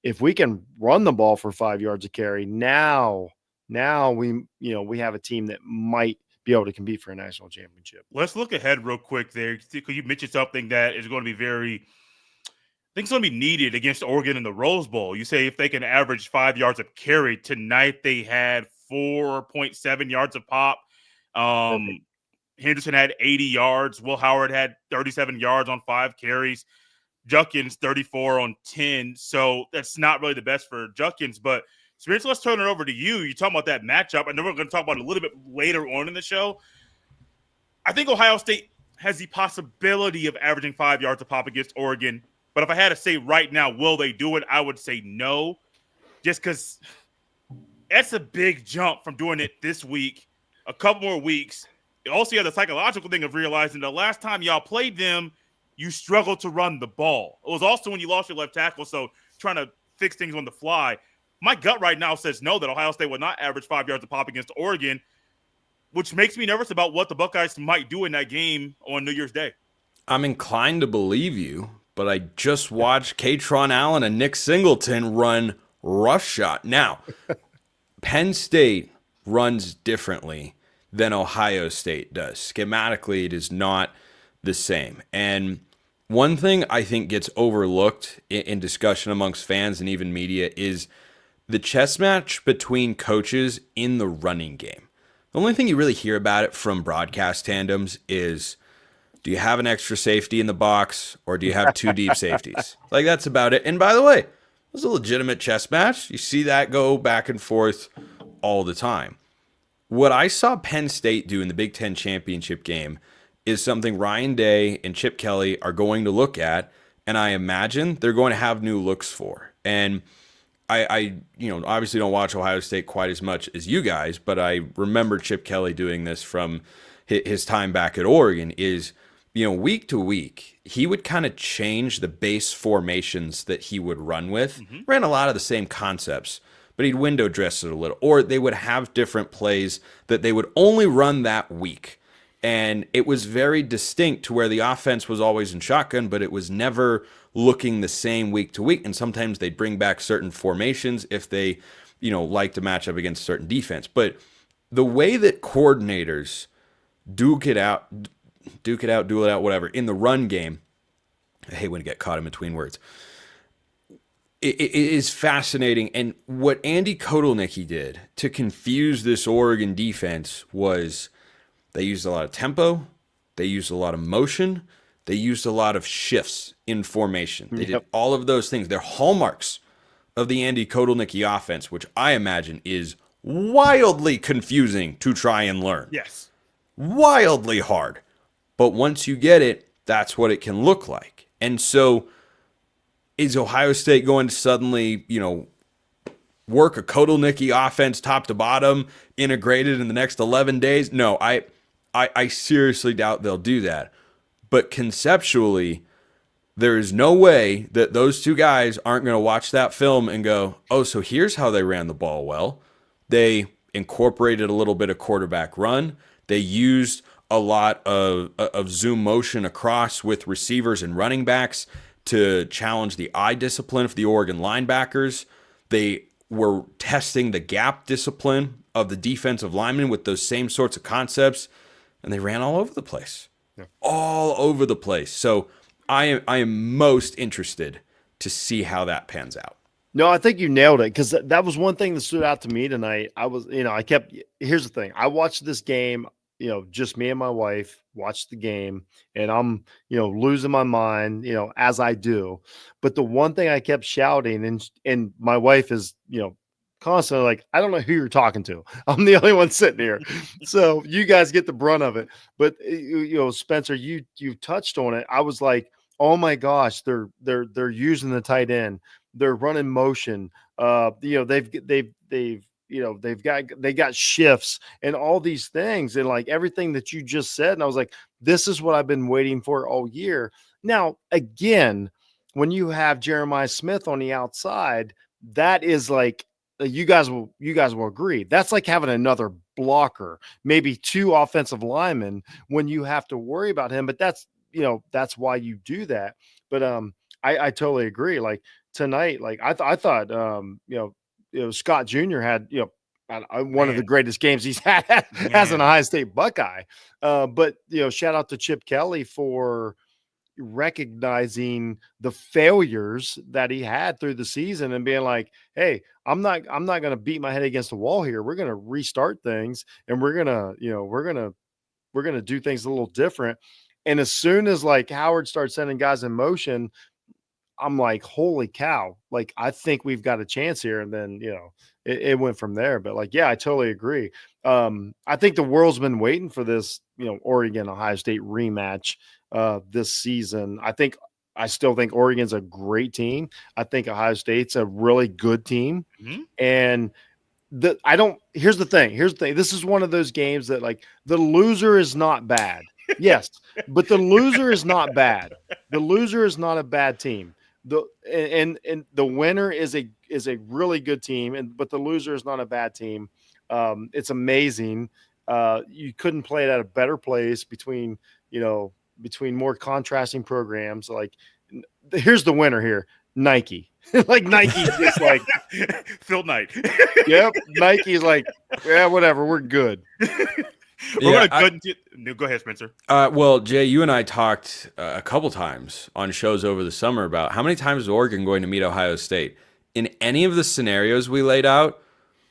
if we can run the ball for 5 yards a carry, now we have a team that might be able to compete for a national championship. Let's look ahead real quick there, because you mentioned something that is going to be I think it's going to be needed against Oregon in the Rose Bowl. You say if they can average 5 yards of carry. Tonight they had 4.7 yards of pop. Henderson had 80 yards. Will Howard had 37 yards on 5 carries. Judkins 34 on 10. So that's not really the best for Judkins. But Spence, let's turn it over to you. You're talking about that matchup. I know we're going to talk about it a little bit later on in the show. I think Ohio State has the possibility of averaging 5 yards of pop against Oregon. But if I had to say right now, will they do it? I would say no, just because that's a big jump from doing it this week, a couple more weeks. Also, you have the psychological thing of realizing the last time y'all played them, you struggled to run the ball. It was also when you lost your left tackle, so trying to fix things on the fly. My gut right now says no, that Ohio State would not average 5 yards of pop against Oregon, which makes me nervous about what the Buckeyes might do in that game on New Year's Day. I'm inclined to believe you, but I just watched Katron Allen and Nick Singleton run roughshod. Now, Penn State runs differently than Ohio State does. Schematically, it is not the same. And one thing I think gets overlooked in discussion amongst fans and even media is the chess match between coaches in the running game. The only thing you really hear about it from broadcast tandems is, do you have an extra safety in the box or do you have two deep safeties? Like, that's about it. And by the way, it was a legitimate chess match. You see that go back and forth all the time. What I saw Penn State do in the Big Ten championship game is something Ryan Day and Chip Kelly are going to look at, and I imagine they're going to have new looks for. And I obviously don't watch Ohio State quite as much as you guys, but I remember Chip Kelly doing this from his time back at Oregon is, week to week, he would kind of change the base formations that he would run with. Mm-hmm. Ran a lot of the same concepts, but he'd window dress it a little. Or they would have different plays that they would only run that week. And it was very distinct to where the offense was always in shotgun, but it was never looking the same week to week. And sometimes they'd bring back certain formations if they, like to match up against certain defense. But the way that coordinators duel it out, whatever, in the run game, I hate when I get caught in between words. It is fascinating. And what Andy Kotelnicki did to confuse this Oregon defense was they used a lot of tempo, they used a lot of motion, they used a lot of shifts in formation. They did all of those things. They're hallmarks of the Andy Kotelnicki offense, which I imagine is wildly confusing to try and learn. Yes. Wildly hard. But once you get it, that's what it can look like. And so is Ohio State going to suddenly, work a Kotelnicki offense top to bottom, integrated in the next 11 days? No, I seriously doubt they'll do that. But conceptually, there is no way that those two guys aren't going to watch that film and go, oh, so here's how they ran the ball well. They incorporated a little bit of quarterback run. They used a lot of zoom motion across with receivers and running backs to challenge the eye discipline of the Oregon linebackers. They were testing the gap discipline of the defensive linemen with those same sorts of concepts, and they ran all over the place. Yeah. All over the place. So I am most interested to see how that pans out. No, I think you nailed it, because that was one thing that stood out to me tonight. Here's the thing. I watched this game, just me and my wife watched the game, and I'm, losing my mind, as I do. But the one thing I kept shouting, and my wife is, constantly like, I don't know who you're talking to. I'm the only one sitting here. So you guys get the brunt of it. But, Spencer, you touched on it. I was like, oh my gosh, they're using the tight end. They're running motion. They got shifts and all these things, and like everything that you just said. And I was like, this is what I've been waiting for all year. Now, again, when you have Jeremiah Smith on the outside, that is like, you guys will agree, that's like having another blocker, maybe two offensive linemen when you have to worry about him. But that's why you do that. But I totally agree. Like tonight, like I thought Scott Jr. had one of the greatest games he's had as an Ohio State Buckeye. But shout out to Chip Kelly for recognizing the failures that he had through the season and being like, hey, I'm not going to beat my head against the wall here. We're going to restart things, and we're going to do things a little different. And as soon as like Howard starts sending guys in motion, I'm like, holy cow, like I think we've got a chance here. And then it went from there. But like, yeah, I totally agree. I think the world's been waiting for this Oregon Ohio State rematch this season. I still think Oregon's a great team. I think Ohio State's a really good team. Mm-hmm. And here's the thing. This is one of those games that like the loser is not bad. Yes, but the loser is not bad. The loser is not a bad team. And the winner is a really good team, but the loser is not a bad team. It's amazing. You couldn't play it at a better place between more contrasting programs. Like, here's the winner here, Nike. Like Nike's just like Phil Knight. Yep, Nike's like, yeah, whatever, we're good. We're going to go ahead, Spencer. Well, Jay, you and I talked a couple times on shows over the summer about how many times is Oregon going to meet Ohio State. In any of the scenarios we laid out,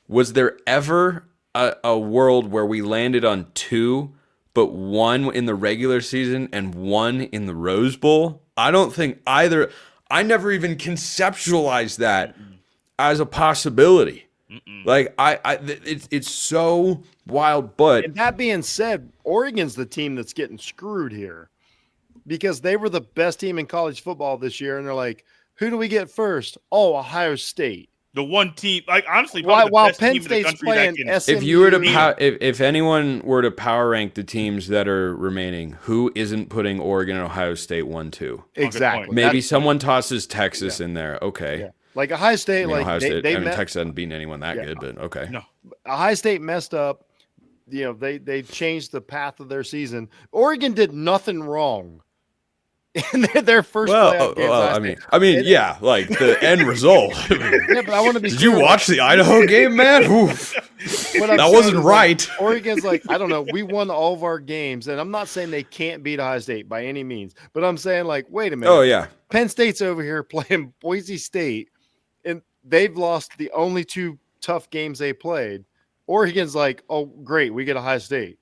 was there ever a world where we landed on 2, but 1 in the regular season and 1 in the Rose Bowl? I don't think either. I never even conceptualized that as a possibility. Like it's so wild. But and that being said, Oregon's the team that's getting screwed here because they were the best team in college football this year, and they're like, who do we get first? Oh, Ohio State. The one team, like honestly, while Penn State's playing SMU. If you were to if anyone were to power rank the teams that are remaining, who isn't putting Oregon and Ohio State 1-2? Exactly. Maybe someone tosses Texas in there. Okay. Yeah. Like Ohio State, Ohio State. Texas hasn't beaten anyone that good, but okay. No. Ohio State messed up. You know, they changed the path of their season. Oregon did nothing wrong in their first playoff games. I mean, yeah, like the end result. Yeah, but I want to be. Did you watch the Idaho game, man? That wasn't right. Like, Oregon's like, I don't know. We won all of our games, and I'm not saying they can't beat Ohio State by any means, but I'm saying like, wait a minute. Oh yeah, Penn State's over here playing Boise State, and they've lost the only 2 tough games they played. Oregon's like, oh great, we get Ohio State.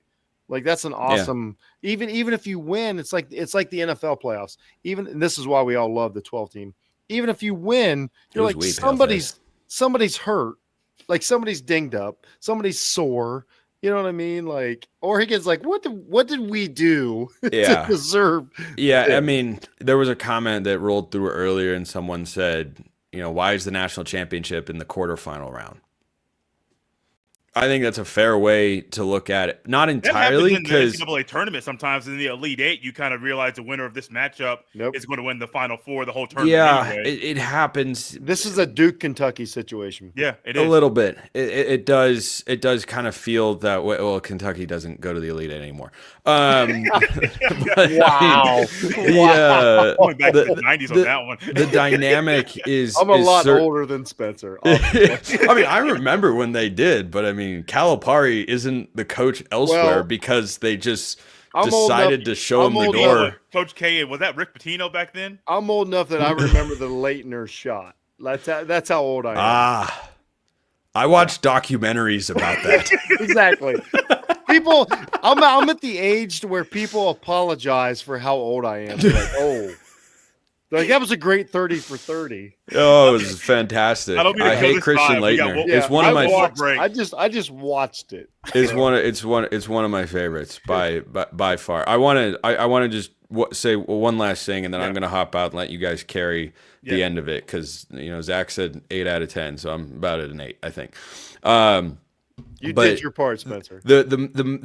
Like that's an awesome. Yeah. Even if you win, it's like the NFL playoffs. And this is why we all love the 12 team. Even if you win, you're like somebody's hurt, like somebody's dinged up, somebody's sore. You know what I mean? Like Oregon's like, what did we do to deserve? Yeah, I mean, there was a comment that rolled through earlier, and someone said, you know, why is the national championship in the quarterfinal round? I think that's a fair way to look at it. Not entirely, because in the NCAA tournament sometimes in the Elite Eight, you kind of realize the winner of this matchup is going to win the Final Four, the whole tournament. Yeah, anyway. it happens. This is a Duke Kentucky situation. Yeah, it is a little bit. It does kind of feel that way. Well, Kentucky doesn't go to the Elite Eight anymore. Wow. Going back to the 90s on that one. The dynamic is. I'm a lot older than Spencer. I mean, I remember when they did, but I mean, Calipari isn't the coach elsewhere because they just decided to show him the door. Coach K, was that Rick Pitino back then? I'm old enough that I remember the Leitner shot. That's how old I am. I watched documentaries about that. Exactly. People, I'm at the age to where people apologize for how old I am. They're like, oh. Like that was a great 30 for 30. Oh, it was fantastic. I hate Christian Leitner. It's one of my. I just watched it. It's one of my favorites by far. I want to just say one last thing, and then I'm going to hop out and let you guys carry the end of it because Zach said 8 out of 10, so I'm about at an 8, I think. You did your part, Spencer. The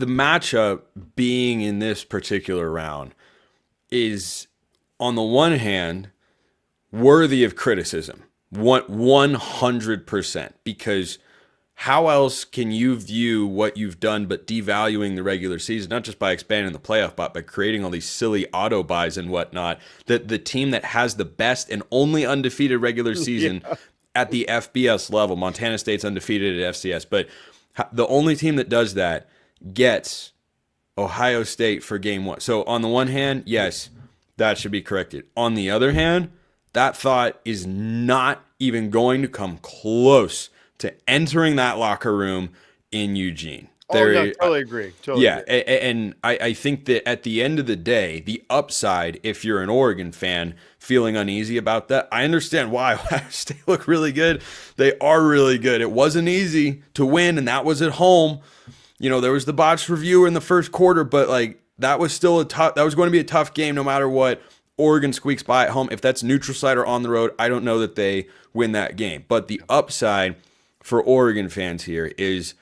matchup being in this particular round is, on the one hand, worthy of criticism, 100%, because how else can you view what you've done but devaluing the regular season, not just by expanding the playoff, but by creating all these silly auto buys and whatnot, that the team that has the best and only undefeated regular season at the FBS level, Montana State's undefeated at FCS, but the only team that does that gets Ohio State for game 1. So on the one hand, yes, that should be corrected. On the other hand, that thought is not even going to come close to entering that locker room in Eugene. Totally agree. Agree. And I think that at the end of the day, the upside, if you're an Oregon fan feeling uneasy about that, I understand why. Ohio State look really good. They are really good. It wasn't easy to win, and that was at home. There was the botched review in the first quarter, but that was still that was going to be a tough game no matter what. Oregon squeaks by at home. If that's neutral site or on the road, I don't know that they win that game. But the upside for Oregon fans here is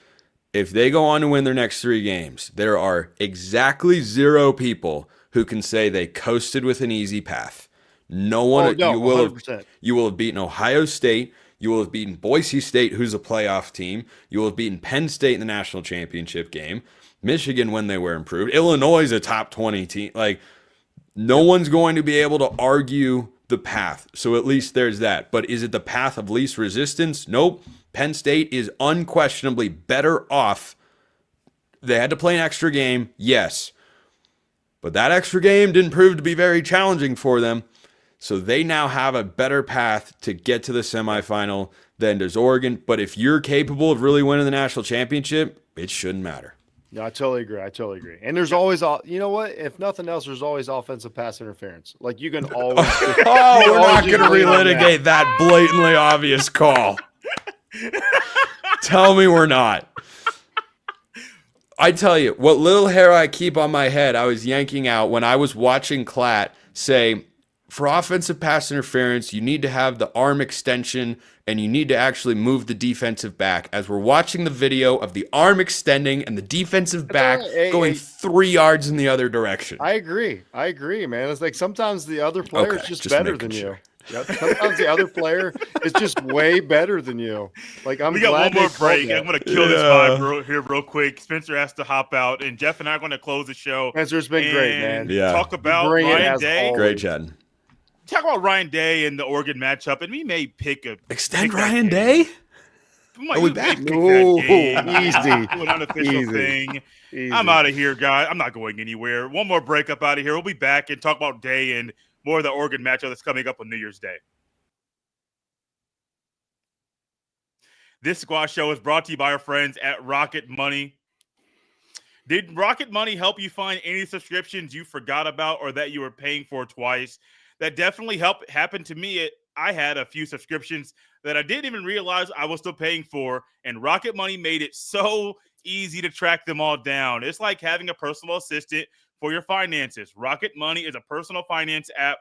if they go on to win their next 3 games, there are exactly 0 people who can say they coasted with an easy path. No one. You will have beaten Ohio State. You will have beaten Boise State, who's a playoff team. You will have beaten Penn State in the national championship game. Michigan when they were improved. Illinois is a top 20 team. No one's going to be able to argue the path. So at least there's that. But is it the path of least resistance? Nope. Penn State is unquestionably better off They had to play an extra game, yes. But that extra game didn't prove to be very challenging for them. So they now have a better path to get to the semifinal than does Oregon. But if you're capable of really winning the national championship, it shouldn't matter. No, I totally agree. And there's always, you know what? If nothing else, there's always offensive pass interference. Like you can always. We're not going to relitigate that blatantly obvious call. Tell me we're not. I tell you, what little hair I keep on my head, I was yanking out when I was watching Klatt say, for offensive pass interference, you need to have the arm extension and you need to actually move the defensive back. As we're watching the video of the arm extending and the defensive back going 3 yards in the other direction. I agree, man. It's like sometimes the other player is just better than you. Yep. Sometimes the other player is just way better than you. Like we got one more break. I'm going to kill this vibe here real quick. Spencer has to hop out, and Jeff and I are going to close the show. Spencer's been great, man. Yeah. Talk about Ryan Day. Great chatting. Talk about Ryan Day and the Oregon matchup, and we may pick Ryan Day. Are we back? Easy, an unofficial thing. Easy. I'm out of here, guys. I'm not going anywhere. One more break up out of here. We'll be back and talk about Day and more of the Oregon matchup that's coming up on New Year's Day. This squad show is brought to you by our friends at Rocket Money. Did Rocket Money help you find any subscriptions you forgot about or that you were paying for twice? That definitely happened to me. I had a few subscriptions that I didn't even realize I was still paying for, and Rocket Money made it so easy to track them all down. It's like having a personal assistant for your finances. Rocket Money is a personal finance app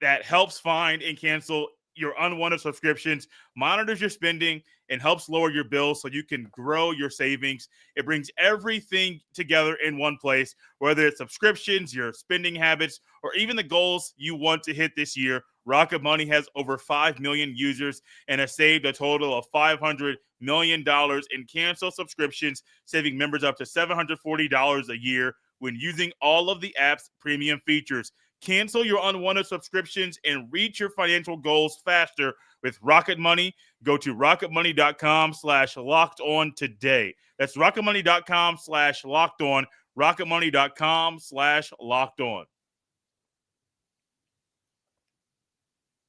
that helps find and cancel your unwanted subscriptions, monitors your spending, and helps lower your bills so you can grow your savings. It brings everything together in one place, whether it's subscriptions, your spending habits, or even the goals you want to hit this year. Rocket Money has over 5 million users and has saved a total of $500 million in canceled subscriptions, saving members up to $740 a year when using all of the app's premium features. Cancel your unwanted subscriptions and reach your financial goals faster with Rocket Money. Go to rocketmoney.com/lockedon today. That's rocketmoney.com/lockedon. rocketmoney.com/lockedon.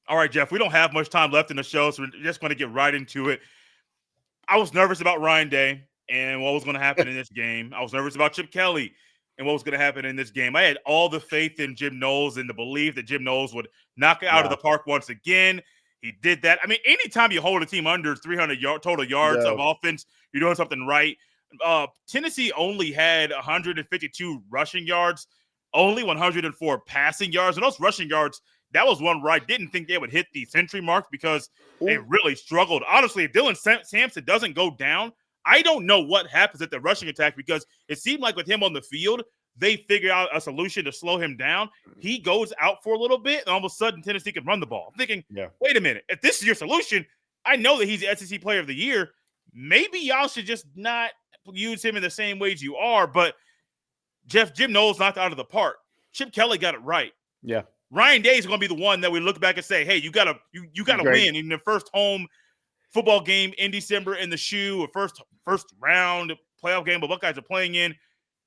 All right, Jeff, we don't have much time left in the show, so we're just going to get right into it. I was nervous about Ryan Day and what was going to happen in this game. I was nervous about Chip Kelly and what was going to happen in this game. I had all the faith in Jim Knowles and the belief that Jim Knowles would knock it out of the park once again. He did that. I mean, anytime you hold a team under 300 total yards of offense, you're doing something right. Tennessee only had 152 rushing yards, only 104 passing yards. And those rushing yards, that was one where I didn't think they would hit the century mark because they really struggled. Honestly, if Dylan Sampson doesn't go down, I don't know what happens at the rushing attack because it seemed like with him on the field, they figure out a solution to slow him down. He goes out for a little bit, and all of a sudden, Tennessee can run the ball. I'm thinking, wait a minute. If this is your solution, I know that he's the SEC Player of the Year. Maybe y'all should just not use him in the same ways you are. But Jim Knowles knocked out of the park. Chip Kelly got it right. Yeah. Ryan Day is going to be the one that we look back and say, hey, you gotta win in the first home football game in December in the shoe, a first round playoff game the Buckeyes are playing in.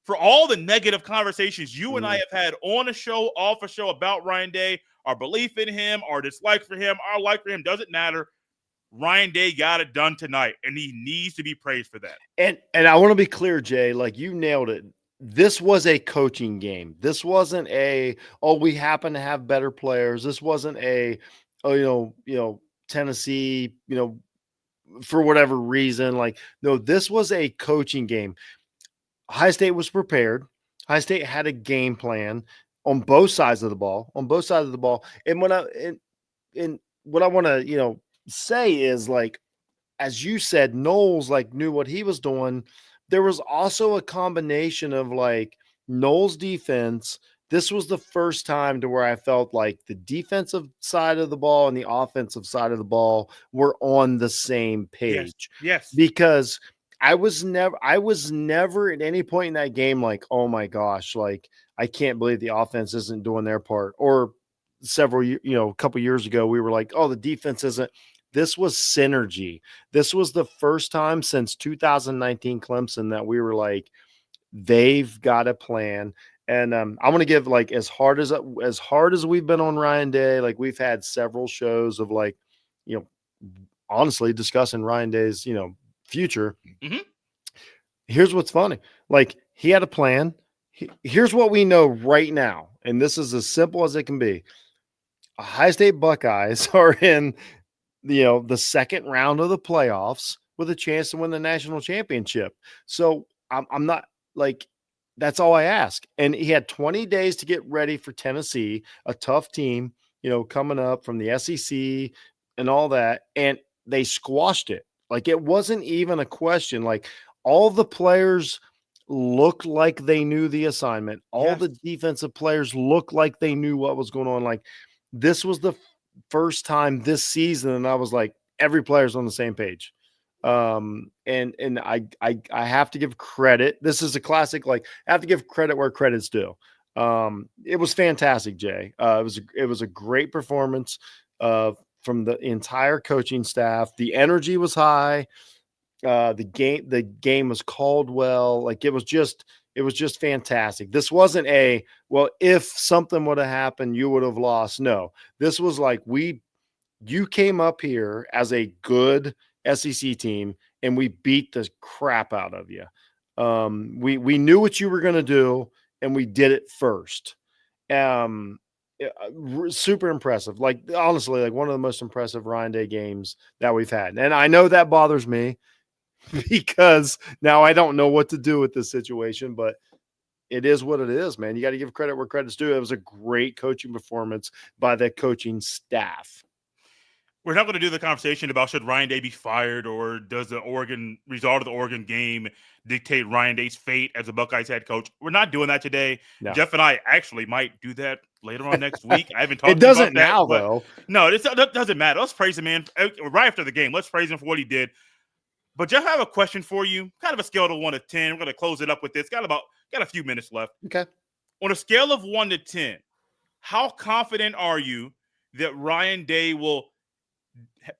For all the negative conversations you and I have had on a show, off a show about Ryan Day, our belief in him, our dislike for him, our like for him doesn't matter. Ryan Day got it done tonight, and he needs to be praised for that. And I want to be clear, Jay, like you nailed it. This was a coaching game. This wasn't we happen to have better players. This wasn't Tennessee, for whatever reason. Like, no, this was a coaching game. Ohio State was prepared. Ohio State had a game plan on both sides of the ball. And what I want to, say is, like, as you said, Knowles knew what he was doing. There was also a combination of Knowles' defense. This was the first time to where I felt like the defensive side of the ball and the offensive side of the ball were on the same page. Yes. Because I was never at any point in that game like, oh my gosh, I can't believe the offense isn't doing their part. Or a couple years ago, we were like, oh, the defense isn't. this was synergy. This was the first time since 2019 Clemson that we were like, they've got a plan. And I'm going to give, like, as hard as we've been on Ryan Day, like we've had several shows of, like, honestly discussing Ryan Day's, future. Mm-hmm. Here's what's funny. Like, he had a plan. Here's what we know right now. And this is as simple as it can be. Ohio State Buckeyes are in, the second round of the playoffs with a chance to win the national championship. So I'm not, like, that's all I ask. And he had 20 days to get ready for Tennessee, a tough team, coming up from the SEC and all that. And they squashed it. Like, it wasn't even a question. Like, all the players looked like they knew the assignment. All the defensive players looked like they knew what was going on. Like, this was the first time this season, and I was like, every player's on the same page. And I have to give credit. This is a classic. Like, I have to give credit where credit's due. It was fantastic, Jay. It was a great performance from the entire coaching staff. The energy was high. The game was called well. Like, it was just fantastic. This wasn't if something would have happened, you would have lost. No, this was like, you came up here as a good SEC team and we beat the crap out of you. We knew what you were going to do and we did it first. Super impressive. Like, honestly, like one of the most impressive Ryan Day games that we've had. And I know that bothers me because now I don't know what to do with this situation, but it is what it is, man. You got to give credit where credit's due. It was a great coaching performance by the coaching staff. We're not going to do the conversation about should Ryan Day be fired or does the result of the Oregon game dictate Ryan Day's fate as a Buckeyes head coach. We're not doing that today. No. Jeff and I actually might do that later on next week. I haven't talked about that. It doesn't now, though. No, it doesn't matter. Let's praise him, man. Right after the game, let's praise him for what he did. But Jeff, I have a question for you. Kind of a scale of 1 to 10. We're going to close it up with this. Got a few minutes left. Okay. On a scale of 1 to 10, how confident are you that Ryan Day will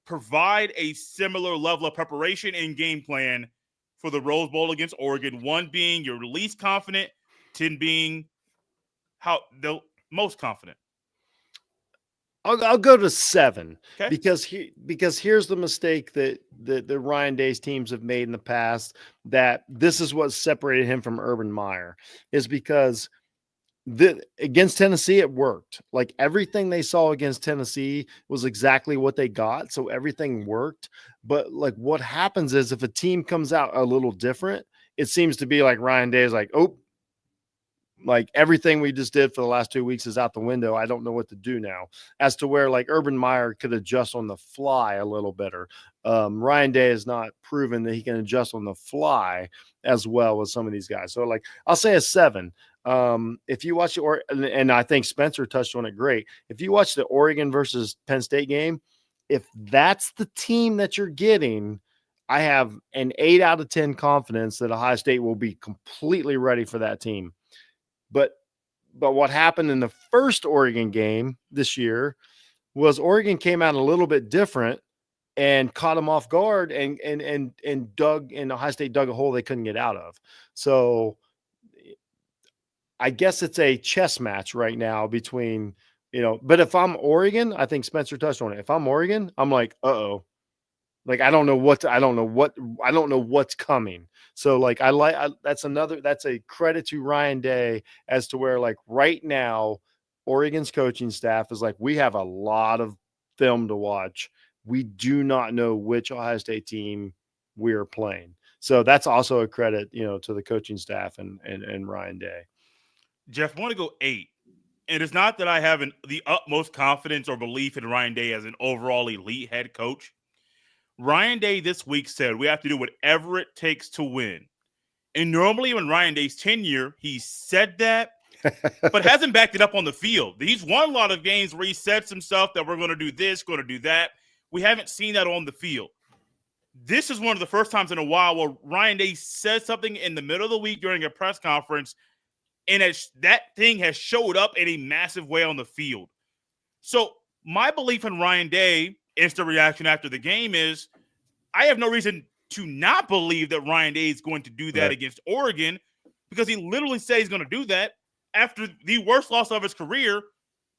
provide a similar level of preparation and game plan for the Rose Bowl against Oregon? 1 being you're least confident, 10 being how the most confident. I'll go to 7, okay. because here's the mistake that the Ryan Day's teams have made in the past, that this is what separated him from Urban Meyer, is because against Tennessee, it worked. Like, everything they saw against Tennessee was exactly what they got. So everything worked. But like, what happens is if a team comes out a little different, it seems to be like Ryan Day is like, oh, like everything we just did for the last 2 weeks is out the window. I don't know what to do now. As to where like Urban Meyer could adjust on the fly a little better. Ryan Day has not proven that he can adjust on the fly as well as some of these guys. So like, I'll say a 7. If you watch and I think Spencer touched on it great. If you watch the Oregon versus Penn State game, if that's the team that you're getting, I have an 8 out of 10 confidence that Ohio State will be completely ready for that team. But what happened in the first Oregon game this year was Oregon came out a little bit different and caught them off guard and Ohio State dug a hole they couldn't get out of. So I guess it's a chess match right now between, but if I'm Oregon, I think Spencer touched on it. If I'm Oregon, I'm like, uh-oh. Like, I don't know what's coming. So like, that's a credit to Ryan Day as to where like right now, Oregon's coaching staff is like, we have a lot of film to watch. We do not know which Ohio State team we are playing. So that's also a credit, to the coaching staff and Ryan Day. Jeff, I want to go 8. And it's not that I have the utmost confidence or belief in Ryan Day as an overall elite head coach. Ryan Day this week said we have to do whatever it takes to win. And normally in Ryan Day's tenure, he said that, but hasn't backed it up on the field. He's won a lot of games where he said some stuff that we're going to do this, going to do that. We haven't seen that on the field. This is one of the first times in a while where Ryan Day said something in the middle of the week during a press conference, and that thing has showed up in a massive way on the field. So my belief in Ryan Day instant reaction after the game is I have no reason to not believe that Ryan Day is going to do that against Oregon, because he literally said he's going to do that after the worst loss of his career.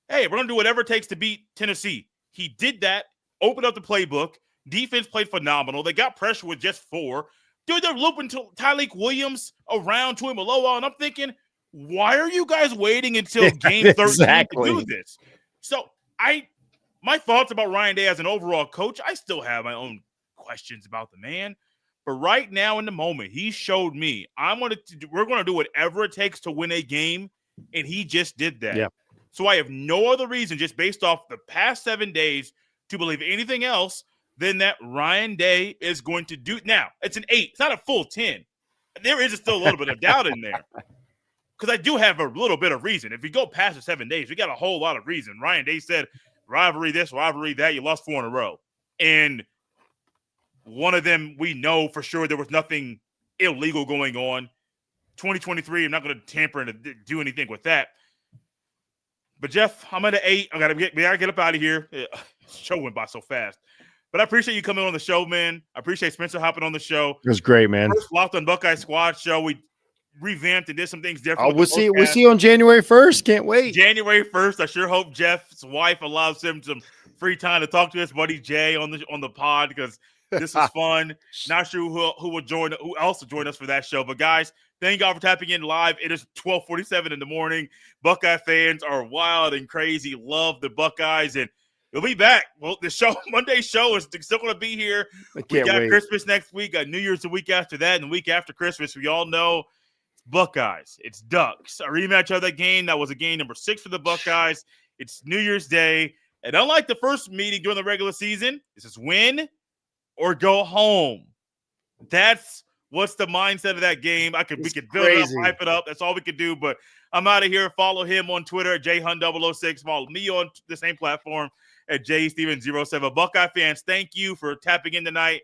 Hey, we're going to do whatever it takes to beat Tennessee. He did that, opened up the playbook. Defense played phenomenal. They got pressure with just 4. Dude, they're looping Tyleik Williams around Tuimoloau, and I'm thinking, why are you guys waiting until game 13 to do this? So my thoughts about Ryan Day as an overall coach, I still have my own questions about the man. But right now in the moment, he showed me we're going to do whatever it takes to win a game, and he just did that. Yeah. So I have no other reason, just based off the past 7 days, to believe anything else than that Ryan Day is going to do. Now, it's an 8. It's not a full 10. There is still a little bit of doubt in there, because I do have a little bit of reason. If you go past the 7 days, we got a whole lot of reason. Ryan Day said, rivalry this, rivalry that, you lost 4 in a row. And one of them, we know for sure there was nothing illegal going on. 2023, I'm not going to tamper and do anything with that. But Jeff, I'm at an 8. We gotta get up out of here. Show went by so fast. But I appreciate you coming on the show, man. I appreciate Spencer hopping on the show. It was great, man. First Locked On Buckeyes Squad show. We revamped and did some things different. We'll see you on January 1st. Can't wait. January 1st. I sure hope Jeff's wife allows him some free time to talk to his buddy Jay on the pod, because this is fun. Not sure who else will join us for that show. But guys, thank y'all for tapping in live. It is 12:47 in the morning. Buckeye fans are wild and crazy. Love the Buckeyes, and we'll be back. Well, the show, Monday's show, is still going to be here. We got wait. Christmas next week. Got New Year's the week after that, and the week after Christmas. We all know it's Buckeyes. It's Ducks. A rematch of that game. That was a game number 6 for the Buckeyes. It's New Year's Day, and unlike the first meeting during the regular season, this is win or go home. That's what's the mindset of that game. We could build it up, hype it up. That's all we could do. But I'm out of here. Follow him on Twitter at jhun006. Follow me on the same platform at jsteven07. Buckeye fans, thank you for tapping in tonight.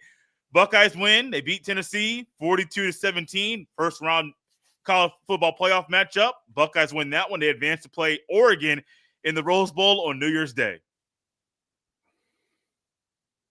Buckeyes win. They beat Tennessee 42-17. First round college football playoff matchup. Buckeyes win that one. They advance to play Oregon in the Rose Bowl on New Year's Day.